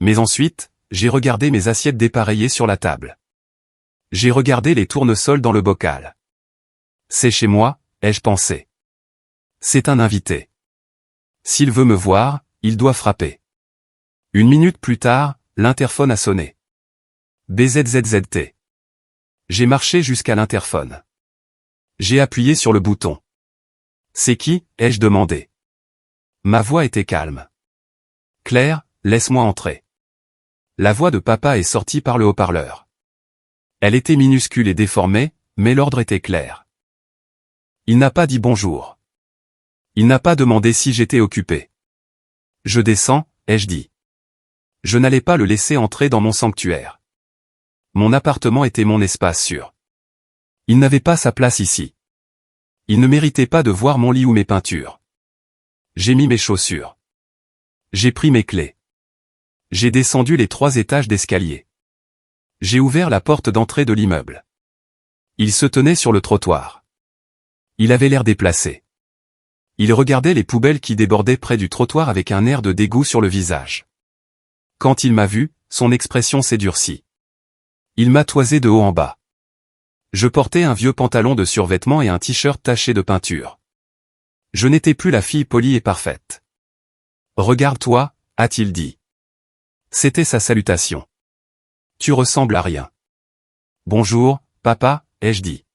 Mais ensuite, j'ai regardé mes assiettes dépareillées sur la table. J'ai regardé les tournesols dans le bocal. C'est chez moi, ai-je pensé. C'est un invité. S'il veut me voir, il doit frapper. Une minute plus tard, l'interphone a sonné. BZZZT. J'ai marché jusqu'à l'interphone. J'ai appuyé sur le bouton. C'est qui, ai-je demandé. Ma voix était calme. Claire, laisse-moi entrer. La voix de papa est sortie par le haut-parleur. Elle était minuscule et déformée, mais l'ordre était clair. Il n'a pas dit bonjour. Il n'a pas demandé si j'étais occupé. Je descends, ai-je dit. Je n'allais pas le laisser entrer dans mon sanctuaire. Mon appartement était mon espace sûr. Il n'avait pas sa place ici. Il ne méritait pas de voir mon lit ou mes peintures. J'ai mis mes chaussures. J'ai pris mes clés. J'ai descendu les 3 étages d'escalier. J'ai ouvert la porte d'entrée de l'immeuble. Il se tenait sur le trottoir. Il avait l'air déplacé. Il regardait les poubelles qui débordaient près du trottoir avec un air de dégoût sur le visage. Quand il m'a vu, son expression s'est durcie. Il m'a toisé de haut en bas. Je portais un vieux pantalon de survêtement et un t-shirt taché de peinture. Je n'étais plus la fille polie et parfaite. Regarde-toi, a-t-il dit. C'était sa salutation. Tu ressembles à rien. Bonjour, papa, ai-je dit.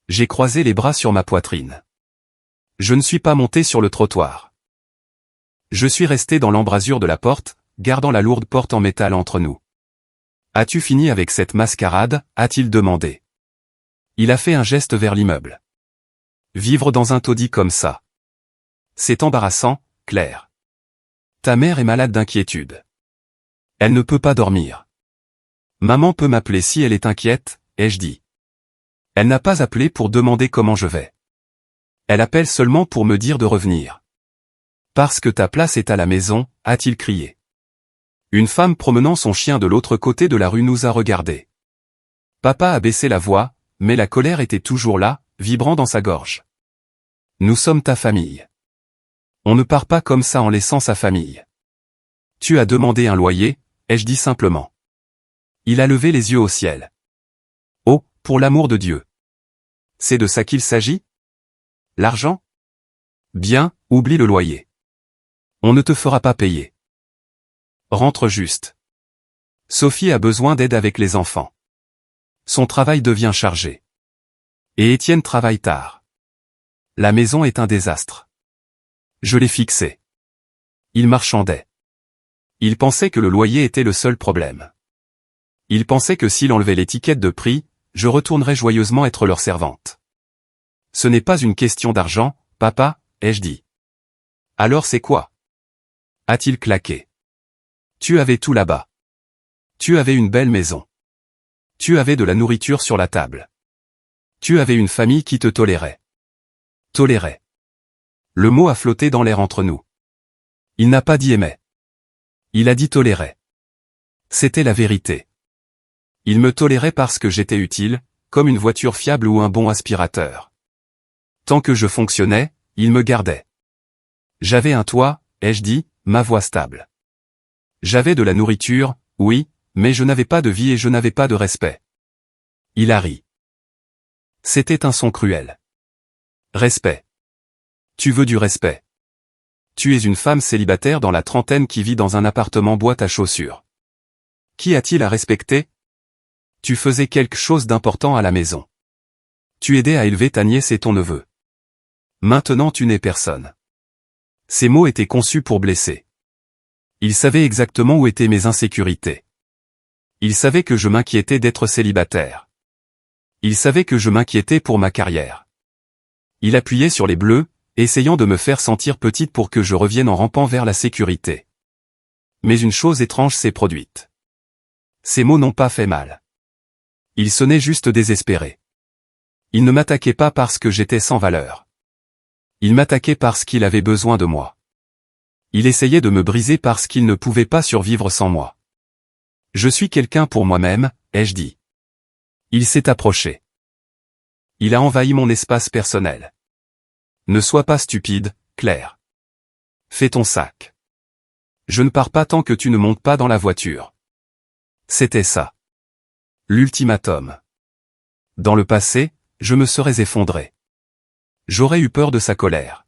J'ai croisé les bras sur ma poitrine. Je ne suis pas monté sur le trottoir. Je suis resté dans l'embrasure de la porte, gardant la lourde porte en métal entre nous. As-tu fini avec cette mascarade, a-t-il demandé. Il a fait un geste vers l'immeuble. Vivre dans un taudis comme ça. C'est embarrassant, Claire. Ta mère est malade d'inquiétude. Elle ne peut pas dormir. Maman peut m'appeler si elle est inquiète, ai-je dit. Elle n'a pas appelé pour demander comment je vais. Elle appelle seulement pour me dire de revenir. Parce que ta place est à la maison, a-t-il crié. Une femme promenant son chien de l'autre côté de la rue nous a regardés. Papa a baissé la voix, mais la colère était toujours là, vibrant dans sa gorge. Nous sommes ta famille. On ne part pas comme ça en laissant sa famille. Tu as demandé un loyer, ai-je dit simplement. Il a levé les yeux au ciel. Oh, pour l'amour de Dieu. C'est de ça qu'il s'agit? L'argent? Bien, oublie le loyer. On ne te fera pas payer. Rentre juste. Sophie a besoin d'aide avec les enfants. Son travail devient chargé. Et Étienne travaille tard. La maison est un désastre. Je l'ai fixé. Il marchandait. Il pensait que le loyer était le seul problème. Il pensait que s'il enlevait l'étiquette de prix, je retournerais joyeusement être leur servante. Ce n'est pas une question d'argent, papa, ai-je dit. Alors c'est quoi? A-t-il claqué. Tu avais tout là-bas. Tu avais une belle maison. Tu avais de la nourriture sur la table. Tu avais une famille qui te tolérait. Tolérait. Le mot a flotté dans l'air entre nous. Il n'a pas dit aimait. Il a dit tolérait. C'était la vérité. Il me tolérait parce que j'étais utile, comme une voiture fiable ou un bon aspirateur. Tant que je fonctionnais, il me gardait. J'avais un toit, ai-je dit, ma voix stable. J'avais de la nourriture, oui, mais je n'avais pas de vie et je n'avais pas de respect. Il a ri. C'était un son cruel. Respect. Tu veux du respect. Tu es une femme célibataire dans la trentaine qui vit dans un appartement boîte à chaussures. Qui a-t-il à respecter? Tu faisais quelque chose d'important à la maison. Tu aidais à élever ta nièce et ton neveu. Maintenant tu n'es personne. Ces mots étaient conçus pour blesser. Il savait exactement où étaient mes insécurités. Il savait que je m'inquiétais d'être célibataire. Il savait que je m'inquiétais pour ma carrière. Il appuyait sur les bleus, essayant de me faire sentir petite pour que je revienne en rampant vers la sécurité. Mais une chose étrange s'est produite. Ces mots n'ont pas fait mal. Ils sonnaient juste désespérés. Il ne m'attaquait pas parce que j'étais sans valeur. Il m'attaquait parce qu'il avait besoin de moi. Il essayait de me briser parce qu'il ne pouvait pas survivre sans moi. Je suis quelqu'un pour moi-même, ai-je dit. Il s'est approché. Il a envahi mon espace personnel. Ne sois pas stupide, Claire. Fais ton sac. Je ne pars pas tant que tu ne montes pas dans la voiture. C'était ça. L'ultimatum. Dans le passé, je me serais effondré. J'aurais eu peur de sa colère.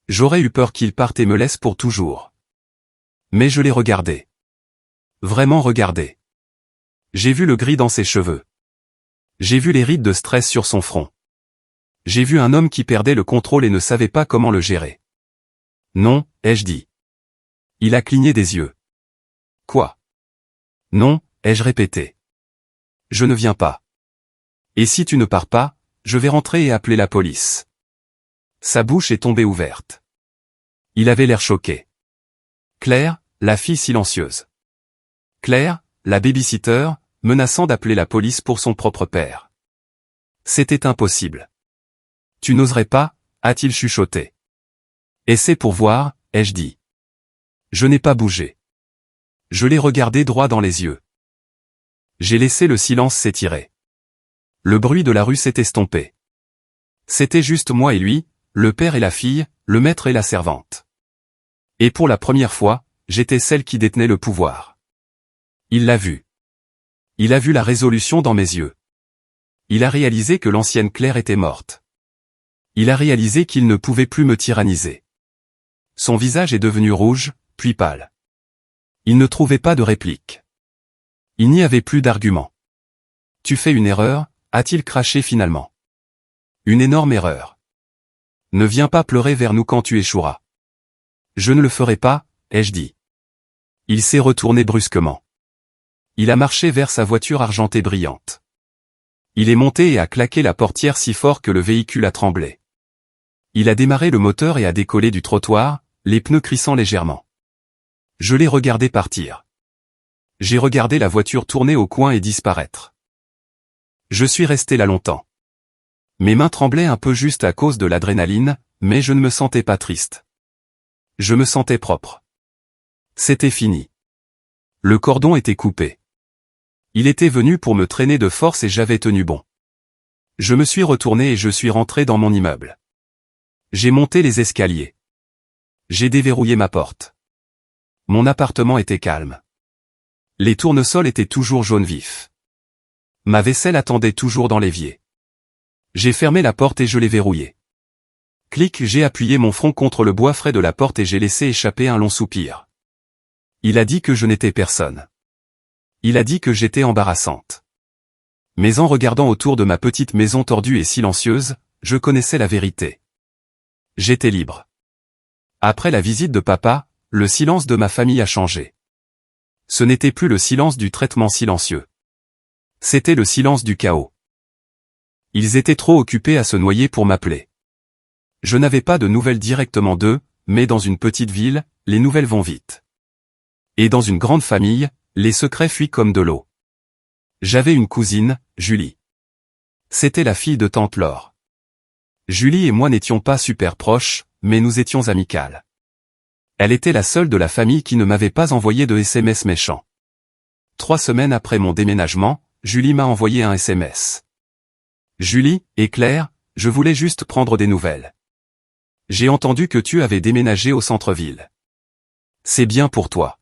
J'aurais eu peur qu'il parte et me laisse pour toujours. Mais je l'ai regardé. Vraiment regardé. J'ai vu le gris dans ses cheveux. J'ai vu les rides de stress sur son front. J'ai vu un homme qui perdait le contrôle et ne savait pas comment le gérer. Non, ai-je dit. Il a cligné des yeux. Quoi? Non, ai-je répété. Je ne viens pas. Et si tu ne pars pas, je vais rentrer et appeler la police. Sa bouche est tombée ouverte. Il avait l'air choqué. Claire, la fille silencieuse. Claire, la babysitter, menaçant d'appeler la police pour son propre père. C'était impossible. Tu n'oserais pas, a-t-il chuchoté. Essaie pour voir, ai-je dit. Je n'ai pas bougé. Je l'ai regardé droit dans les yeux. J'ai laissé le silence s'étirer. Le bruit de la rue s'est estompé. C'était juste moi et lui, le père et la fille, le maître et la servante. Et pour la première fois, j'étais celle qui détenait le pouvoir. Il l'a vu. Il a vu la résolution dans mes yeux. Il a réalisé que l'ancienne Claire était morte. Il a réalisé qu'il ne pouvait plus me tyranniser. Son visage est devenu rouge, puis pâle. Il ne trouvait pas de réplique. Il n'y avait plus d'argument. Tu fais une erreur, a-t-il craché finalement. Une énorme erreur. Ne viens pas pleurer vers nous quand tu échoueras. Je ne le ferai pas, ai-je dit. Il s'est retourné brusquement. Il a marché vers sa voiture argentée brillante. Il est monté et a claqué la portière si fort que le véhicule a tremblé. Il a démarré le moteur et a décollé du trottoir, les pneus crissant légèrement. Je l'ai regardé partir. J'ai regardé la voiture tourner au coin et disparaître. Je suis resté là longtemps. Mes mains tremblaient un peu juste à cause de l'adrénaline, mais je ne me sentais pas triste. Je me sentais propre. C'était fini. Le cordon était coupé. Il était venu pour me traîner de force et j'avais tenu bon. Je me suis retourné et je suis rentré dans mon immeuble. J'ai monté les escaliers. J'ai déverrouillé ma porte. Mon appartement était calme. Les tournesols étaient toujours jaune vif. Ma vaisselle attendait toujours dans l'évier. J'ai fermé la porte et je l'ai verrouillée. Clic, j'ai appuyé mon front contre le bois frais de la porte et j'ai laissé échapper un long soupir. Il a dit que je n'étais personne. Il a dit que j'étais embarrassante. Mais en regardant autour de ma petite maison tordue et silencieuse, je connaissais la vérité. J'étais libre. Après la visite de papa, le silence de ma famille a changé. Ce n'était plus le silence du traitement silencieux. C'était le silence du chaos. Ils étaient trop occupés à se noyer pour m'appeler. Je n'avais pas de nouvelles directement d'eux, mais dans une petite ville, les nouvelles vont vite. Et dans une grande famille, les secrets fuient comme de l'eau. J'avais une cousine, Julie. C'était la fille de tante Laure. Julie et moi n'étions pas super proches, mais nous étions amicales. Elle était la seule de la famille qui ne m'avait pas envoyé de SMS méchant. 3 semaines après mon déménagement, Julie m'a envoyé un SMS. Julie et Claire, je voulais juste prendre des nouvelles. J'ai entendu que tu avais déménagé au centre-ville. C'est bien pour toi.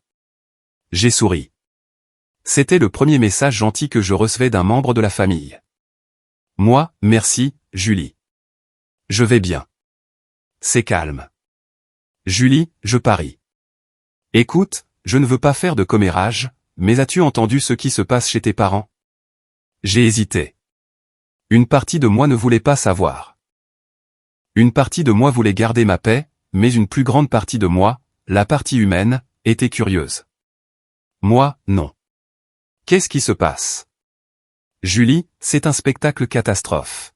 J'ai souri. C'était le premier message gentil que je recevais d'un membre de la famille. Moi, merci, Julie. Je vais bien. C'est calme. Julie, je parie. Écoute, je ne veux pas faire de commérage, mais as-tu entendu ce qui se passe chez tes parents? J'ai hésité. Une partie de moi ne voulait pas savoir. Une partie de moi voulait garder ma paix, mais une plus grande partie de moi, la partie humaine, était curieuse. Moi, non. Qu'est-ce qui se passe? Julie, c'est un spectacle catastrophe.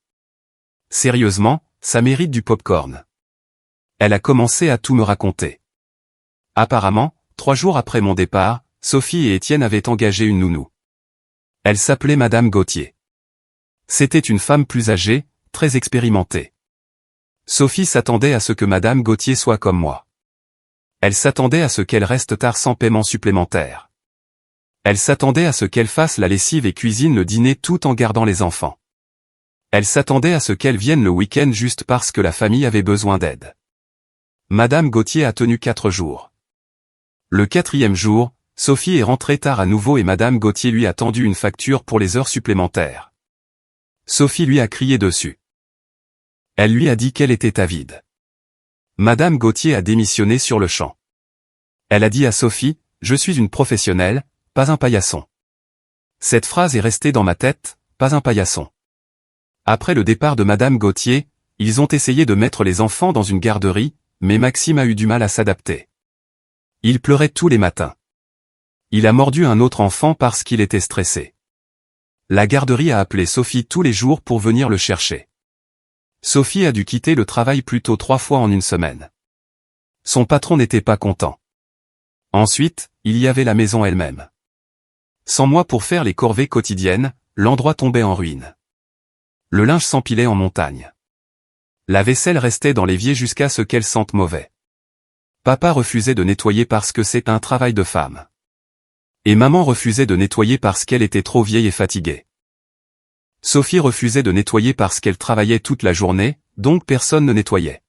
Sérieusement, ça mérite du popcorn. Elle a commencé à tout me raconter. Apparemment, 3 jours après mon départ, Sophie et Étienne avaient engagé une nounou. Elle s'appelait Madame Gauthier. C'était une femme plus âgée, très expérimentée. Sophie s'attendait à ce que Madame Gauthier soit comme moi. Elle s'attendait à ce qu'elle reste tard sans paiement supplémentaire. Elle s'attendait à ce qu'elle fasse la lessive et cuisine le dîner tout en gardant les enfants. Elle s'attendait à ce qu'elle vienne le week-end juste parce que la famille avait besoin d'aide. Madame Gauthier a tenu 4 jours. Le 4e jour, Sophie est rentrée tard à nouveau et Madame Gauthier lui a tendu une facture pour les heures supplémentaires. Sophie lui a crié dessus. Elle lui a dit qu'elle était avide. Madame Gauthier a démissionné sur le champ. Elle a dit à Sophie, « Je suis une professionnelle, pas un paillasson. » Cette phrase est restée dans ma tête, pas un paillasson. Après le départ de Madame Gauthier, ils ont essayé de mettre les enfants dans une garderie, mais Maxime a eu du mal à s'adapter. Il pleurait tous les matins. Il a mordu un autre enfant parce qu'il était stressé. La garderie a appelé Sophie tous les jours pour venir le chercher. Sophie a dû quitter le travail plutôt 3 fois en une semaine. Son patron n'était pas content. Ensuite, il y avait la maison elle-même. Sans moi pour faire les corvées quotidiennes, l'endroit tombait en ruine. Le linge s'empilait en montagne. La vaisselle restait dans l'évier jusqu'à ce qu'elle sente mauvais. Papa refusait de nettoyer parce que c'est un travail de femme. Et maman refusait de nettoyer parce qu'elle était trop vieille et fatiguée. Sophie refusait de nettoyer parce qu'elle travaillait toute la journée, donc personne ne nettoyait.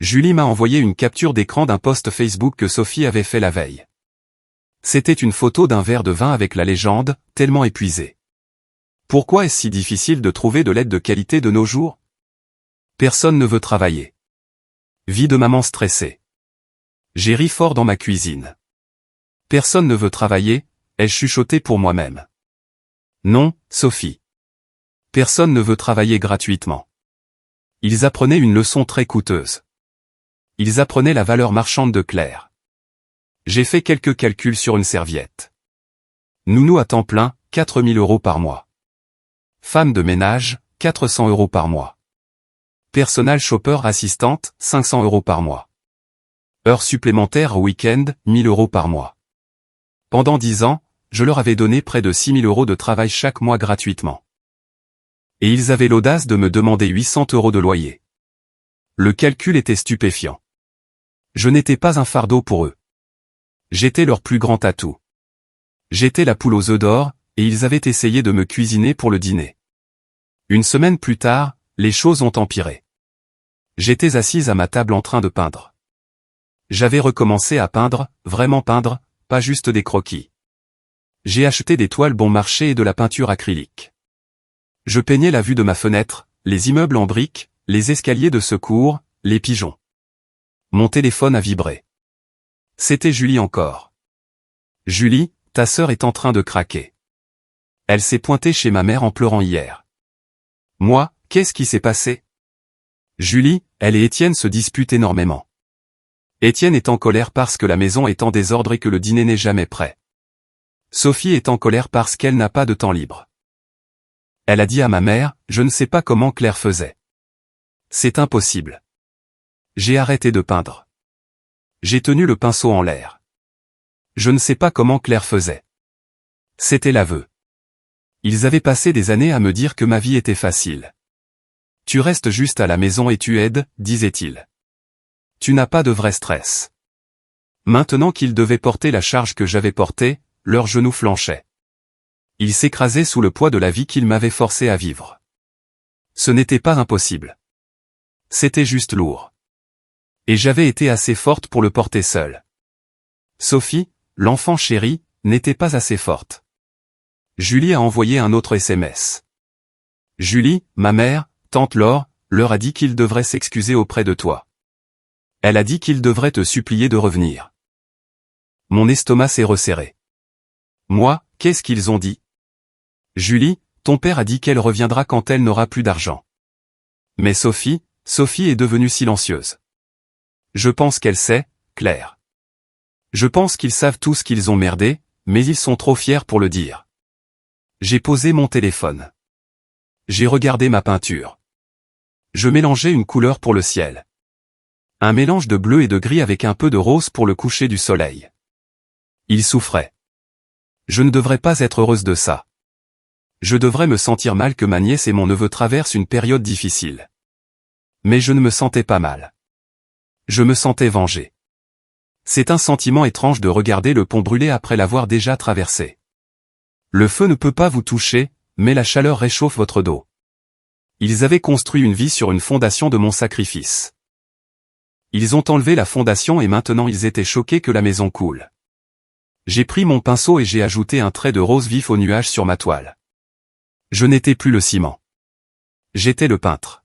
Julie m'a envoyé une capture d'écran d'un post Facebook que Sophie avait fait la veille. C'était une photo d'un verre de vin avec la légende, tellement épuisé. Pourquoi est-ce si difficile de trouver de l'aide de qualité de nos jours? Personne ne veut travailler. Vie de maman stressée. J'ai ri fort dans ma cuisine. Personne ne veut travailler, ai-je chuchoté pour moi-même. Non, Sophie. Personne ne veut travailler gratuitement. Ils apprenaient une leçon très coûteuse. Ils apprenaient la valeur marchande de Claire. J'ai fait quelques calculs sur une serviette. Nounou à temps plein, 4 000 € par mois. Femme de ménage, 400 € par mois. Personal shopper assistante, 500 € par mois. Heures supplémentaires au week-end, 1 000 € par mois. Pendant 10 ans, je leur avais donné près de 6 000 € de travail chaque mois gratuitement. Et ils avaient l'audace de me demander 800 € de loyer. Le calcul était stupéfiant. Je n'étais pas un fardeau pour eux. J'étais leur plus grand atout. J'étais la poule aux œufs d'or, et ils avaient essayé de me cuisiner pour le dîner. Une semaine plus tard, les choses ont empiré. J'étais assise à ma table en train de peindre. J'avais recommencé à peindre, vraiment peindre, pas juste des croquis. J'ai acheté des toiles bon marché et de la peinture acrylique. Je peignais la vue de ma fenêtre, les immeubles en briques, les escaliers de secours, les pigeons. Mon téléphone a vibré. C'était Julie encore. Julie, ta sœur est en train de craquer. Elle s'est pointée chez ma mère en pleurant hier. Moi, qu'est-ce qui s'est passé? Julie, elle et Étienne se disputent énormément. Étienne est en colère parce que la maison est en désordre et que le dîner n'est jamais prêt. Sophie est en colère parce qu'elle n'a pas de temps libre. Elle a dit à ma mère, je ne sais pas comment Claire faisait. C'est impossible. J'ai arrêté de peindre. J'ai tenu le pinceau en l'air. Je ne sais pas comment Claire faisait. C'était l'aveu. Ils avaient passé des années à me dire que ma vie était facile. Tu restes juste à la maison et tu aides, disait-il. Tu n'as pas de vrai stress. Maintenant qu'ils devaient porter la charge que j'avais portée, leurs genoux flanchaient. Ils s'écrasaient sous le poids de la vie qu'ils m'avaient forcé à vivre. Ce n'était pas impossible. C'était juste lourd. Et j'avais été assez forte pour le porter seule. Sophie, l'enfant chérie, n'était pas assez forte. Julie a envoyé un autre SMS. Julie, ma mère, tante Laure, leur a dit qu'ils devraient s'excuser auprès de toi. Elle a dit qu'ils devraient te supplier de revenir. Mon estomac s'est resserré. Moi, qu'est-ce qu'ils ont dit? Julie, ton père a dit qu'elle reviendra quand elle n'aura plus d'argent. Mais Sophie est devenue silencieuse. Je pense qu'elle sait, Claire. Je pense qu'ils savent tous qu'ils ont merdé, mais ils sont trop fiers pour le dire. J'ai posé mon téléphone. J'ai regardé ma peinture. Je mélangeais une couleur pour le ciel. Un mélange de bleu et de gris avec un peu de rose pour le coucher du soleil. Il souffrait. Je ne devrais pas être heureuse de ça. Je devrais me sentir mal que ma nièce et mon neveu traversent une période difficile. Mais je ne me sentais pas mal. Je me sentais vengé. C'est un sentiment étrange de regarder le pont brûler après l'avoir déjà traversé. Le feu ne peut pas vous toucher, mais la chaleur réchauffe votre dos. Ils avaient construit une vie sur une fondation de mon sacrifice. Ils ont enlevé la fondation et maintenant ils étaient choqués que la maison coule. J'ai pris mon pinceau et j'ai ajouté un trait de rose vif au nuage sur ma toile. Je n'étais plus le ciment. J'étais le peintre.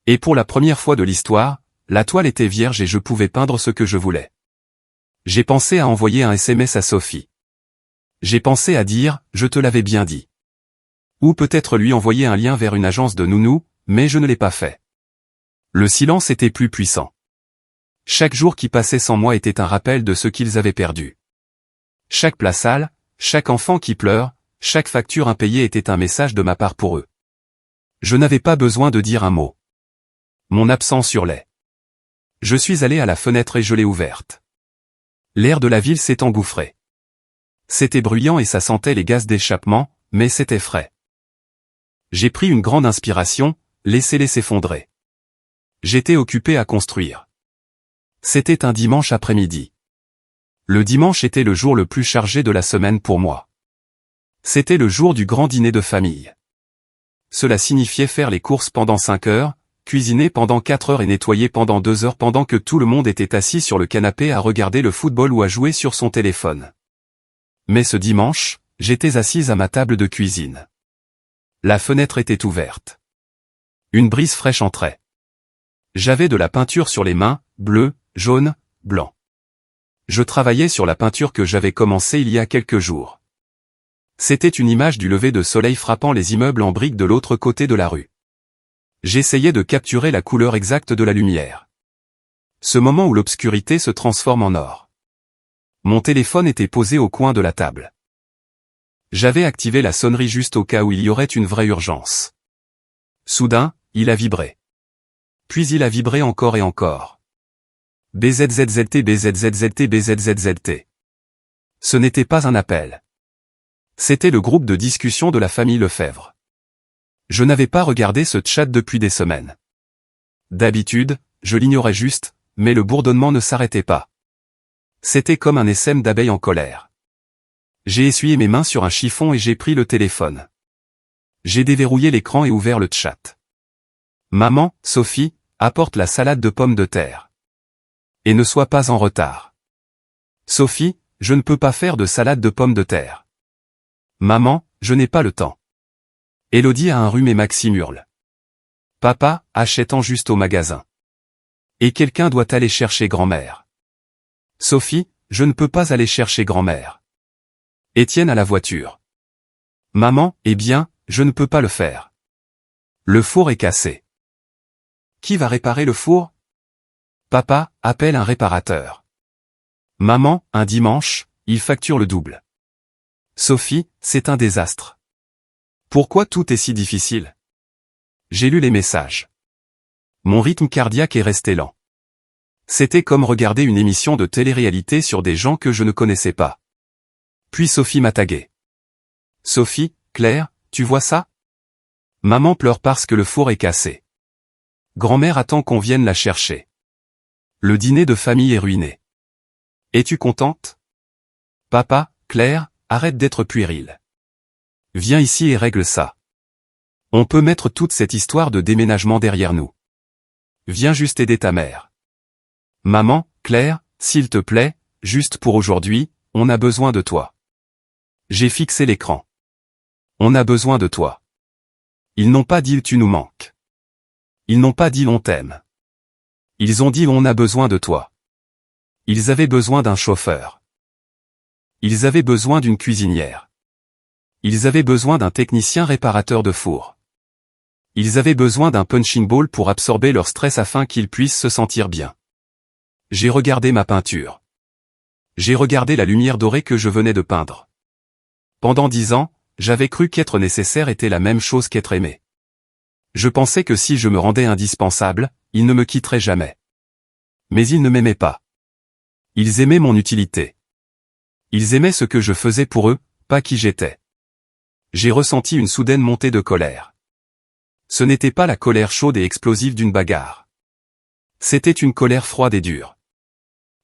Et pour la première fois de l'histoire, la toile était vierge et je pouvais peindre ce que je voulais. J'ai pensé à envoyer un SMS à Sophie. J'ai pensé à dire, je te l'avais bien dit. Ou peut-être lui envoyer un lien vers une agence de nounous, mais je ne l'ai pas fait. Le silence était plus puissant. Chaque jour qui passait sans moi était un rappel de ce qu'ils avaient perdu. Chaque plat sale, chaque enfant qui pleure, chaque facture impayée était un message de ma part pour eux. Je n'avais pas besoin de dire un mot. Mon absence hurlait. Je suis allé à la fenêtre et je l'ai ouverte. L'air de la ville s'est engouffré. C'était bruyant et ça sentait les gaz d'échappement, mais c'était frais. J'ai pris une grande inspiration, laissez-les s'effondrer. J'étais occupé à construire. C'était un dimanche après-midi. Le dimanche était le jour le plus chargé de la semaine pour moi. C'était le jour du grand dîner de famille. Cela signifiait faire les courses pendant 5 heures, cuisiner pendant 4 heures et nettoyer pendant 2 heures pendant que tout le monde était assis sur le canapé à regarder le football ou à jouer sur son téléphone. Mais ce dimanche, j'étais assise à ma table de cuisine. La fenêtre était ouverte. Une brise fraîche entrait. J'avais de la peinture sur les mains, bleu, jaune, blanc. Je travaillais sur la peinture que j'avais commencée il y a quelques jours. C'était une image du lever de soleil frappant les immeubles en briques de l'autre côté de la rue. J'essayais de capturer la couleur exacte de la lumière. Ce moment où l'obscurité se transforme en or. Mon téléphone était posé au coin de la table. J'avais activé la sonnerie juste au cas où il y aurait une vraie urgence. Soudain, il a vibré. Puis il a vibré encore et encore. BZZZT BZZZT BZZZT. Ce n'était pas un appel. C'était le groupe de discussion de la famille Lefebvre. Je n'avais pas regardé ce chat depuis des semaines. D'habitude, je l'ignorais juste, mais le bourdonnement ne s'arrêtait pas. C'était comme un essaim d'abeilles en colère. J'ai essuyé mes mains sur un chiffon et j'ai pris le téléphone. J'ai déverrouillé l'écran et ouvert le chat. Maman, Sophie, apporte la salade de pommes de terre. Et ne sois pas en retard. Sophie, je ne peux pas faire de salade de pommes de terre. Maman, je n'ai pas le temps. Élodie a un rhume et Maxime hurle. Papa, achète-en juste au magasin. Et quelqu'un doit aller chercher grand-mère. Sophie, je ne peux pas aller chercher grand-mère. Étienne a la voiture. Maman, eh bien, je ne peux pas le faire. Le four est cassé. Qui va réparer le four? Papa, appelle un réparateur. Maman, un dimanche, il facture le double. Sophie, c'est un désastre. Pourquoi tout est si difficile? J'ai lu les messages. Mon rythme cardiaque est resté lent. C'était comme regarder une émission de télé-réalité sur des gens que je ne connaissais pas. Puis Sophie m'a tagué. Sophie, Claire, tu vois ça? Maman pleure parce que le four est cassé. Grand-mère attend qu'on vienne la chercher. Le dîner de famille est ruiné. Es-tu contente? Papa, Claire, arrête d'être puéril. Viens ici et règle ça. On peut mettre toute cette histoire de déménagement derrière nous. Viens juste aider ta mère. Maman, Claire, s'il te plaît, juste pour aujourd'hui, on a besoin de toi. J'ai fixé l'écran. On a besoin de toi. Ils n'ont pas dit tu nous manques. Ils n'ont pas dit on t'aime. Ils ont dit on a besoin de toi. Ils avaient besoin d'un chauffeur. Ils avaient besoin d'une cuisinière. Ils avaient besoin d'un technicien réparateur de four. Ils avaient besoin d'un punching ball pour absorber leur stress afin qu'ils puissent se sentir bien. J'ai regardé ma peinture. J'ai regardé la lumière dorée que je venais de peindre. Pendant 10 ans, j'avais cru qu'être nécessaire était la même chose qu'être aimé. Je pensais que si je me rendais indispensable, ils ne me quitteraient jamais. Mais ils ne m'aimaient pas. Ils aimaient mon utilité. Ils aimaient ce que je faisais pour eux, pas qui j'étais. J'ai ressenti une soudaine montée de colère. Ce n'était pas la colère chaude et explosive d'une bagarre. C'était une colère froide et dure.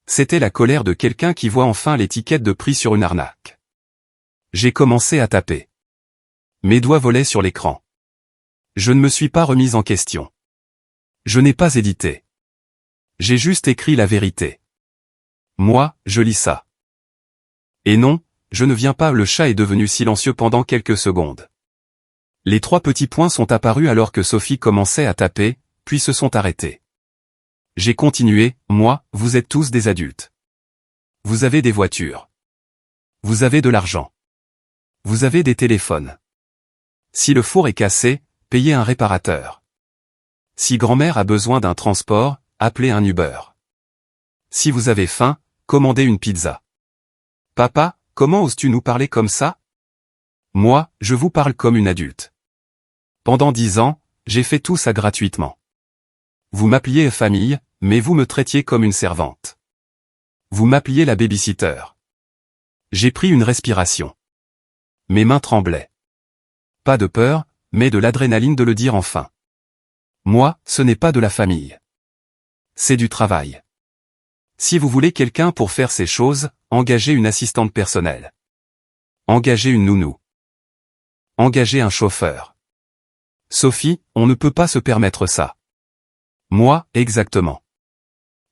C'était la colère de quelqu'un qui voit enfin l'étiquette de prix sur une arnaque. J'ai commencé à taper. Mes doigts volaient sur l'écran. Je ne me suis pas remise en question. Je n'ai pas édité. J'ai juste écrit la vérité. Moi, je lis ça. Et non, je ne viens pas. Le chat est devenu silencieux pendant quelques secondes. Les 3 petits points sont apparus alors que Sophie commençait à taper, puis se sont arrêtés. J'ai continué, moi, vous êtes tous des adultes. Vous avez des voitures. Vous avez de l'argent. Vous avez des téléphones. Si le four est cassé, payez un réparateur. Si grand-mère a besoin d'un transport, appelez un Uber. Si vous avez faim, commandez une pizza. Papa, comment oses-tu nous parler comme ça? Moi, je vous parle comme une adulte. Pendant 10 ans, j'ai fait tout ça gratuitement. Vous m'appeliez famille, mais vous me traitiez comme une servante. Vous m'appeliez la babysitter. J'ai pris une respiration. Mes mains tremblaient. Pas de peur, mais de l'adrénaline de le dire enfin. Moi, ce n'est pas de la famille. C'est du travail. Si vous voulez quelqu'un pour faire ces choses, engagez une assistante personnelle. Engagez une nounou. Engagez un chauffeur. Sophie, on ne peut pas se permettre ça. Moi, exactement.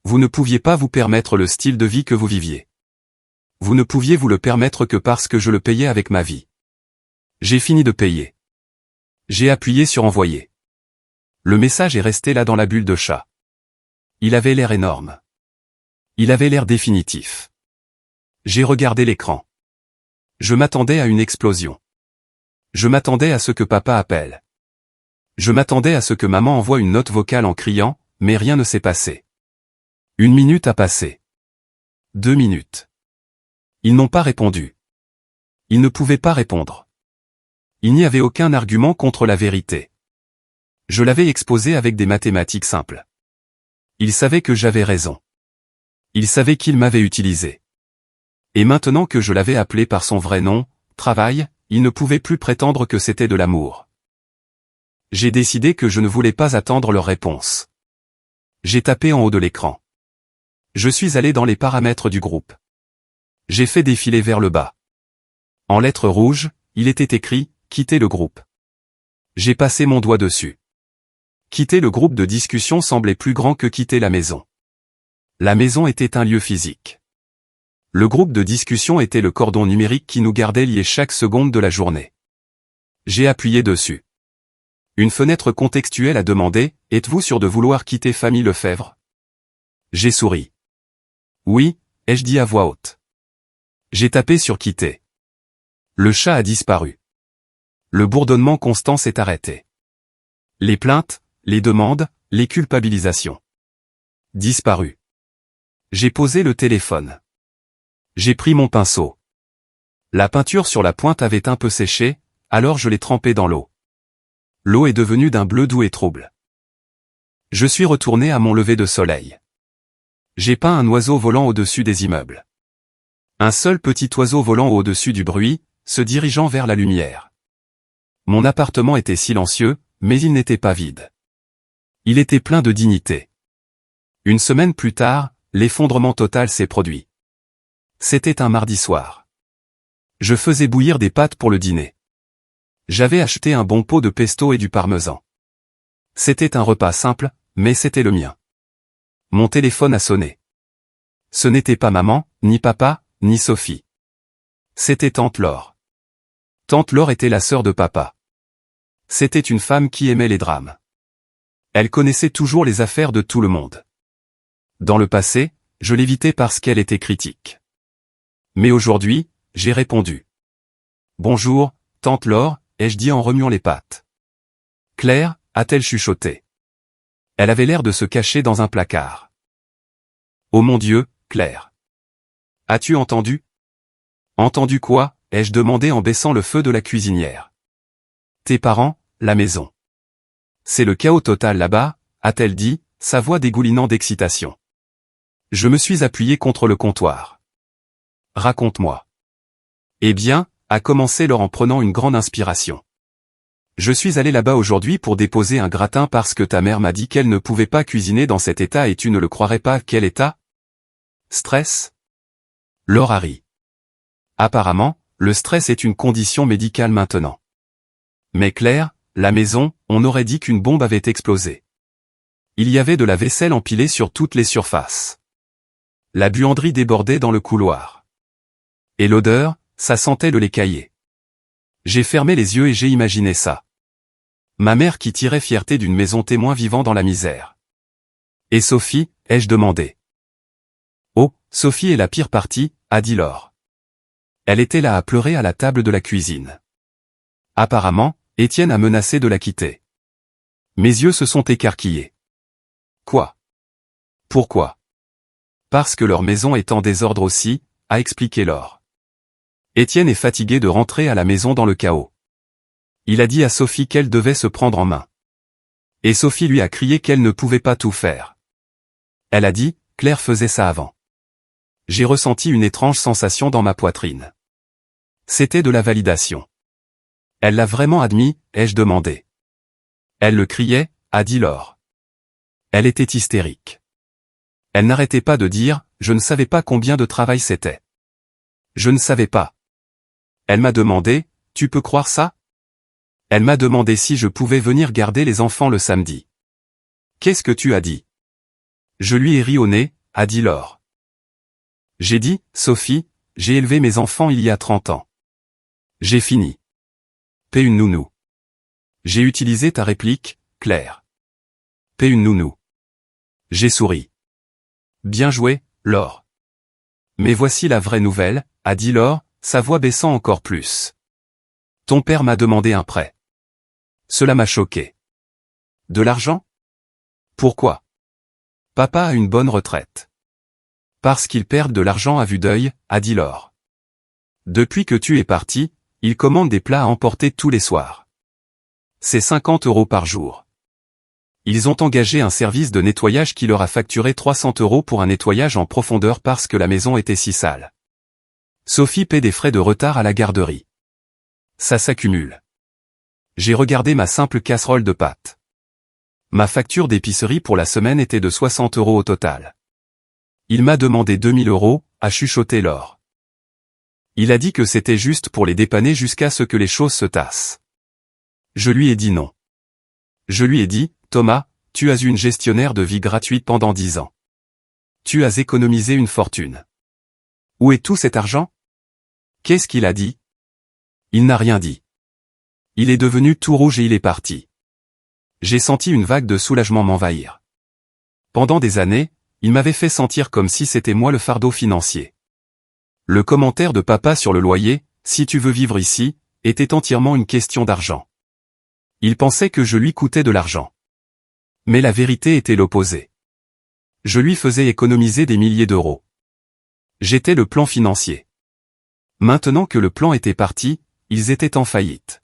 Vous ne pouviez pas vous permettre le style de vie que vous viviez. Vous ne pouviez vous le permettre que parce que je le payais avec ma vie. J'ai fini de payer. J'ai appuyé sur envoyer. Le message est resté là dans la bulle de chat. Il avait l'air énorme. Il avait l'air définitif. J'ai regardé l'écran. Je m'attendais à une explosion. Je m'attendais à ce que papa appelle. Je m'attendais à ce que maman envoie une note vocale en criant, mais rien ne s'est passé. 1 minute a passé. 2 minutes. Ils n'ont pas répondu. Ils ne pouvaient pas répondre. Il n'y avait aucun argument contre la vérité. Je l'avais exposé avec des mathématiques simples. Ils savaient que j'avais raison. Ils savaient qu'ils m'avaient utilisé. Et maintenant que je l'avais appelé par son vrai nom, travail, ils ne pouvaient plus prétendre que c'était de l'amour. J'ai décidé que je ne voulais pas attendre leur réponse. J'ai tapé en haut de l'écran. Je suis allé dans les paramètres du groupe. J'ai fait défiler vers le bas. En lettres rouges, il était écrit « Quitter le groupe ». J'ai passé mon doigt dessus. Quitter le groupe de discussion semblait plus grand que quitter la maison. La maison était un lieu physique. Le groupe de discussion était le cordon numérique qui nous gardait liés chaque seconde de la journée. J'ai appuyé dessus. Une fenêtre contextuelle a demandé « Êtes-vous sûr de vouloir quitter Famille Lefebvre ?» J'ai souri. Oui, ai-je dit à voix haute. J'ai tapé sur quitter. Le chat a disparu. Le bourdonnement constant s'est arrêté. Les plaintes, les demandes, les culpabilisations. Disparu. J'ai posé le téléphone. J'ai pris mon pinceau. La peinture sur la pointe avait un peu séché, alors je l'ai trempée dans l'eau. L'eau est devenue d'un bleu doux et trouble. Je suis retourné à mon lever de soleil. J'ai peint un oiseau volant au-dessus des immeubles. Un seul petit oiseau volant au-dessus du bruit, se dirigeant vers la lumière. Mon appartement était silencieux, mais il n'était pas vide. Il était plein de dignité. Une semaine plus tard, l'effondrement total s'est produit. C'était un mardi soir. Je faisais bouillir des pâtes pour le dîner. J'avais acheté un bon pot de pesto et du parmesan. C'était un repas simple, mais c'était le mien. Mon téléphone a sonné. Ce n'était pas maman, ni papa, ni Sophie. C'était tante Laure. Tante Laure était la sœur de papa. C'était une femme qui aimait les drames. Elle connaissait toujours les affaires de tout le monde. Dans le passé, je l'évitais parce qu'elle était critique. Mais aujourd'hui, j'ai répondu. Bonjour, tante Laure, ai-je dit en remuant les pattes. Claire, a-t-elle chuchoté. Elle avait l'air de se cacher dans un placard. Oh mon Dieu, Claire. As-tu entendu? Entendu quoi? Ai-je demandé en baissant le feu de la cuisinière. Tes parents, la maison. C'est le chaos total là-bas, a-t-elle dit, sa voix dégoulinant d'excitation. Je me suis appuyé contre le comptoir. Raconte-moi. Eh bien, a commencé Laure en prenant une grande inspiration. Je suis allé là-bas aujourd'hui pour déposer un gratin parce que ta mère m'a dit qu'elle ne pouvait pas cuisiner dans cet état et tu ne le croirais pas. Quel état? Stress? Laure a ri. Apparemment, le stress est une condition médicale maintenant. Mais Claire, la maison, on aurait dit qu'une bombe avait explosé. Il y avait de la vaisselle empilée sur toutes les surfaces. La buanderie débordait dans le couloir. Et l'odeur, ça sentait le lait caillé. J'ai fermé les yeux et j'ai imaginé ça. Ma mère qui tirait fierté d'une maison témoin vivant dans la misère. Et Sophie, ai-je demandé. Oh, Sophie est la pire partie, a dit Laure. Elle était là à pleurer à la table de la cuisine. Apparemment, Étienne a menacé de la quitter. Mes yeux se sont écarquillés. Quoi? Pourquoi? Parce que leur maison est en désordre aussi, a expliqué Laure. Étienne est fatigué de rentrer à la maison dans le chaos. Il a dit à Sophie qu'elle devait se prendre en main. Et Sophie lui a crié qu'elle ne pouvait pas tout faire. Elle a dit, Claire faisait ça avant. J'ai ressenti une étrange sensation dans ma poitrine. C'était de la validation. Elle l'a vraiment admis, ai-je demandé. Elle le criait, a dit Laure. Elle était hystérique. Elle n'arrêtait pas de dire, je ne savais pas combien de travail c'était. Je ne savais pas. Elle m'a demandé, tu peux croire ça? Elle m'a demandé si je pouvais venir garder les enfants le samedi. Qu'est-ce que tu as dit? Je lui ai ri au nez, a dit Laure. J'ai dit, Sophie, j'ai élevé mes enfants il y a 30 ans. J'ai fini. Paie une nounou. J'ai utilisé ta réplique, Claire. Paie une nounou. J'ai souri. Bien joué, Laure. Mais voici la vraie nouvelle, a dit Laure, sa voix baissant encore plus. Ton père m'a demandé un prêt. Cela m'a choqué. De l'argent? Pourquoi? Papa a une bonne retraite. Parce qu'il perd de l'argent à vue d'œil, a dit Laure. Depuis que tu es parti, il commande des plats à emporter tous les soirs. C'est 50 € par jour. Ils ont engagé un service de nettoyage qui leur a facturé 300 € pour un nettoyage en profondeur parce que la maison était si sale. Sophie paie des frais de retard à la garderie. Ça s'accumule. J'ai regardé ma simple casserole de pâtes. Ma facture d'épicerie pour la semaine était de 60 € au total. Il m'a demandé 2000 €, a chuchoté Laure. Il a dit que c'était juste pour les dépanner jusqu'à ce que les choses se tassent. Je lui ai dit non. Je lui ai dit, Thomas, tu as eu une gestionnaire de vie gratuite pendant 10 ans. Tu as économisé une fortune. Où est tout cet argent? Qu'est-ce qu'il a dit? Il n'a rien dit. Il est devenu tout rouge et il est parti. J'ai senti une vague de soulagement m'envahir. Pendant des années, il m'avait fait sentir comme si c'était moi le fardeau financier. Le commentaire de papa sur le loyer, si tu veux vivre ici, était entièrement une question d'argent. Il pensait que je lui coûtais de l'argent. Mais la vérité était l'opposé. Je lui faisais économiser des milliers d'euros. J'étais le plan financier. Maintenant que le plan était parti, ils étaient en faillite.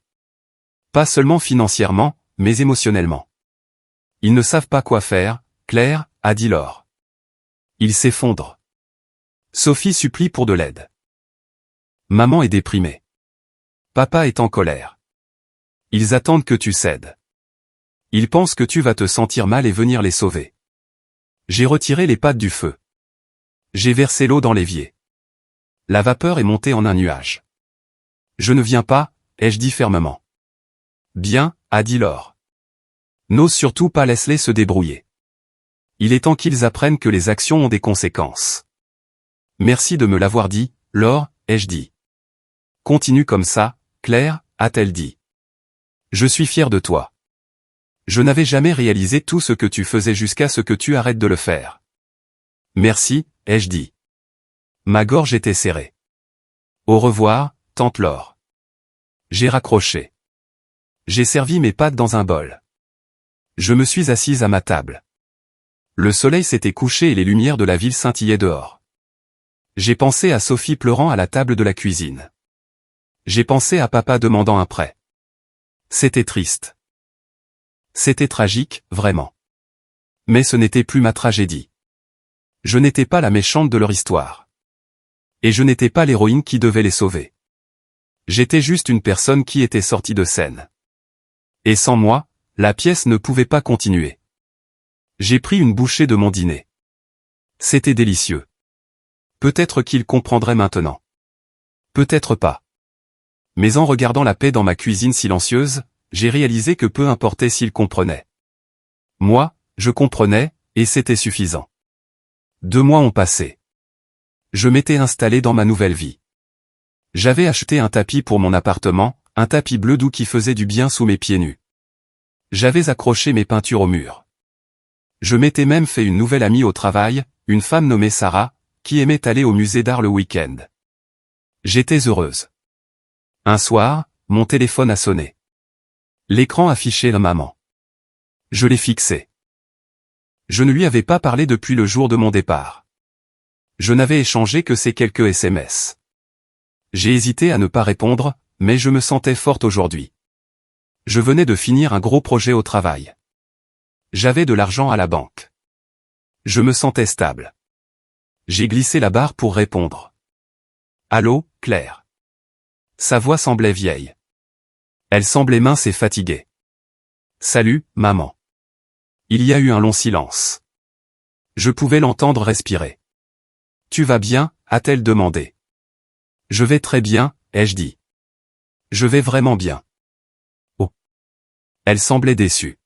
Pas seulement financièrement, mais émotionnellement. Ils ne savent pas quoi faire, Claire, a dit Laure. Ils s'effondrent. Sophie supplie pour de l'aide. Maman est déprimée. Papa est en colère. Ils attendent que tu cèdes. Ils pensent que tu vas te sentir mal et venir les sauver. J'ai retiré les pattes du feu. J'ai versé l'eau dans l'évier. La vapeur est montée en un nuage. Je ne viens pas, ai-je dit fermement. Bien, a dit Laure. N'ose surtout pas, laisse-les se débrouiller. Il est temps qu'ils apprennent que les actions ont des conséquences. Merci de me l'avoir dit, Laure, ai-je dit. Continue comme ça, Claire, a-t-elle dit. Je suis fier de toi. Je n'avais jamais réalisé tout ce que tu faisais jusqu'à ce que tu arrêtes de le faire. Merci, ai-je dit. Ma gorge était serrée. Au revoir, tante Laure. J'ai raccroché. J'ai servi mes pâtes dans un bol. Je me suis assise à ma table. Le soleil s'était couché et les lumières de la ville scintillaient dehors. J'ai pensé à Sophie pleurant à la table de la cuisine. J'ai pensé à papa demandant un prêt. C'était triste. C'était tragique, vraiment. Mais ce n'était plus ma tragédie. Je n'étais pas la méchante de leur histoire. Et je n'étais pas l'héroïne qui devait les sauver. J'étais juste une personne qui était sortie de scène. Et sans moi, la pièce ne pouvait pas continuer. J'ai pris une bouchée de mon dîner. C'était délicieux. Peut-être qu'il comprendrait maintenant. Peut-être pas. Mais en regardant la paix dans ma cuisine silencieuse, j'ai réalisé que peu importait s'il comprenait. Moi, je comprenais, et c'était suffisant. 2 mois ont passé. Je m'étais installé dans ma nouvelle vie. J'avais acheté un tapis pour mon appartement, un tapis bleu doux qui faisait du bien sous mes pieds nus. J'avais accroché mes peintures au mur. Je m'étais même fait une nouvelle amie au travail, une femme nommée Sarah, qui aimait aller au musée d'art le week-end. J'étais heureuse. Un soir, mon téléphone a sonné. L'écran affichait la maman. Je l'ai fixé. Je ne lui avais pas parlé depuis le jour de mon départ. Je n'avais échangé que ces quelques SMS. J'ai hésité à ne pas répondre, mais je me sentais forte aujourd'hui. Je venais de finir un gros projet au travail. J'avais de l'argent à la banque. Je me sentais stable. J'ai glissé la barre pour répondre. Allô, Claire. Sa voix semblait vieille. Elle semblait mince et fatiguée. Salut, maman. Il y a eu un long silence. Je pouvais l'entendre respirer. Tu vas bien, a-t-elle demandé. Je vais très bien, ai-je dit. Je vais vraiment bien. Oh. Elle semblait déçue.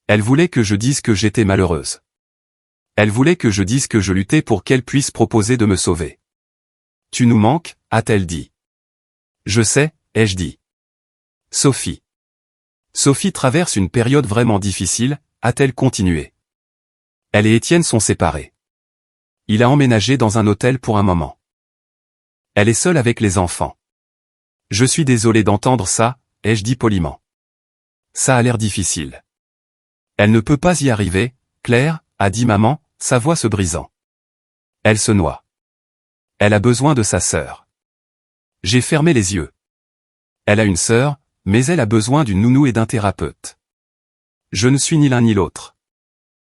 Elle voulait que je dise que j'étais malheureuse. Elle voulait que je dise que je luttais pour qu'elle puisse proposer de me sauver. Tu nous manques, a-t-elle dit. Je sais, ai-je dit. Sophie. Sophie traverse une période vraiment difficile, a-t-elle continué. Elle et Étienne sont séparés. Il a emménagé dans un hôtel pour un moment. Elle est seule avec les enfants. Je suis désolé d'entendre ça, ai-je dit poliment. Ça a l'air difficile. Elle ne peut pas y arriver, Claire, a dit maman, sa voix se brisant. Elle se noie. Elle a besoin de sa sœur. J'ai fermé les yeux. Elle a une sœur, mais elle a besoin d'une nounou et d'un thérapeute. Je ne suis ni l'un ni l'autre.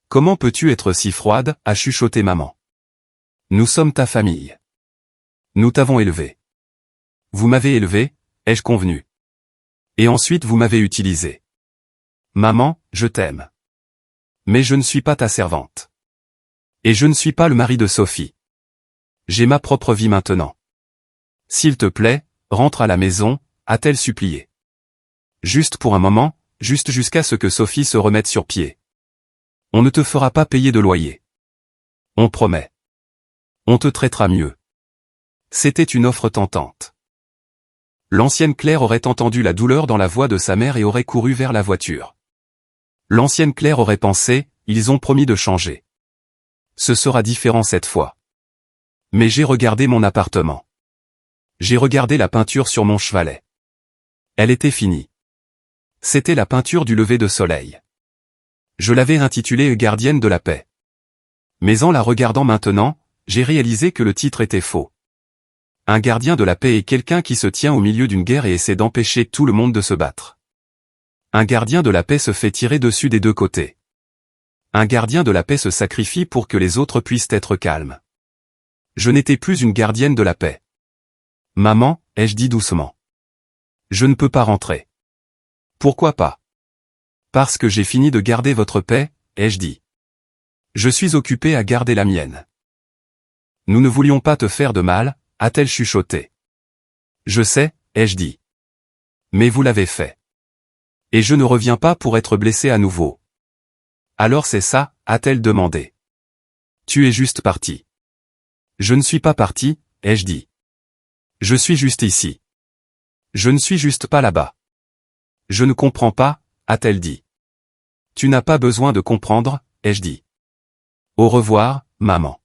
Comment peux-tu être si froide, a chuchoté maman. Nous sommes ta famille. Nous t'avons élevé. Vous m'avez élevé, ai-je convenu. Et ensuite vous m'avez utilisé. Maman, je t'aime. Mais je ne suis pas ta servante. Et je ne suis pas le mari de Sophie. J'ai ma propre vie maintenant. S'il te plaît, rentre à la maison, a-t-elle supplié. Juste pour un moment, juste jusqu'à ce que Sophie se remette sur pied. On ne te fera pas payer de loyer. On promet. On te traitera mieux. C'était une offre tentante. L'ancienne Claire aurait entendu la douleur dans la voix de sa mère et aurait couru vers la voiture. L'ancienne Claire aurait pensé, ils ont promis de changer. Ce sera différent cette fois. Mais j'ai regardé mon appartement. J'ai regardé la peinture sur mon chevalet. Elle était finie. C'était la peinture du lever de soleil. Je l'avais intitulée Gardienne de la paix. Mais en la regardant maintenant, j'ai réalisé que le titre était faux. Un gardien de la paix est quelqu'un qui se tient au milieu d'une guerre et essaie d'empêcher tout le monde de se battre. Un gardien de la paix se fait tirer dessus des deux côtés. Un gardien de la paix se sacrifie pour que les autres puissent être calmes. Je n'étais plus une gardienne de la paix. Maman, ai-je dit doucement. Je ne peux pas rentrer. Pourquoi pas? Parce que j'ai fini de garder votre paix, ai-je dit. Je suis occupé à garder la mienne. Nous ne voulions pas te faire de mal, a-t-elle chuchoté. Je sais, ai-je dit. Mais vous l'avez fait. Et je ne reviens pas pour être blessé à nouveau. Alors c'est ça, a-t-elle demandé. Tu es juste parti. Je ne suis pas parti, ai-je dit. Je suis juste ici. Je ne suis juste pas là-bas. Je ne comprends pas, a-t-elle dit. Tu n'as pas besoin de comprendre, ai-je dit. Au revoir, maman.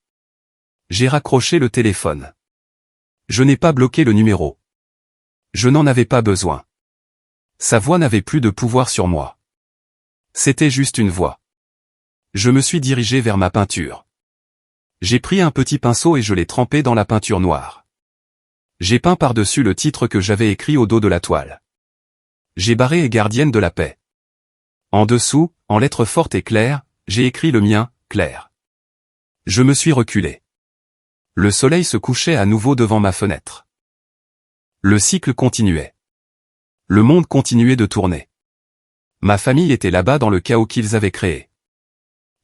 J'ai raccroché le téléphone. Je n'ai pas bloqué le numéro. Je n'en avais pas besoin. Sa voix n'avait plus de pouvoir sur moi. C'était juste une voix. Je me suis dirigé vers ma peinture. J'ai pris un petit pinceau et je l'ai trempé dans la peinture noire. J'ai peint par-dessus le titre que j'avais écrit au dos de la toile. J'ai barré et gardienne de la paix. En dessous, en lettres fortes et claires, j'ai écrit le mien, Claire. Je me suis reculé. Le soleil se couchait à nouveau devant ma fenêtre. Le cycle continuait. Le monde continuait de tourner. Ma famille était là-bas dans le chaos qu'ils avaient créé.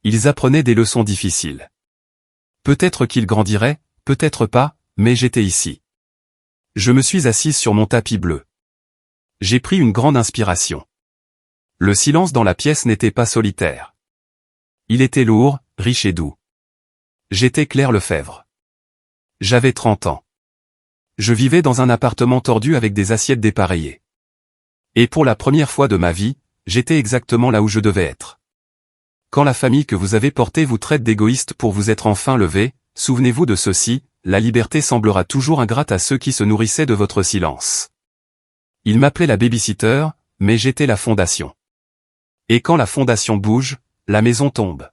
Ils apprenaient des leçons difficiles. Peut-être qu'ils grandiraient, peut-être pas, mais j'étais ici. Je me suis assise sur mon tapis bleu. J'ai pris une grande inspiration. Le silence dans la pièce n'était pas solitaire. Il était lourd, riche et doux. J'étais Claire Lefebvre. J'avais 30 ans. Je vivais dans un appartement tordu avec des assiettes dépareillées. Et pour la première fois de ma vie, j'étais exactement là où je devais être. Quand la famille que vous avez portée vous traite d'égoïste pour vous être enfin levé, souvenez-vous de ceci, la liberté semblera toujours ingrate à ceux qui se nourrissaient de votre silence. Ils m'appelaient la babysitter, mais j'étais la fondation. Et quand la fondation bouge, la maison tombe.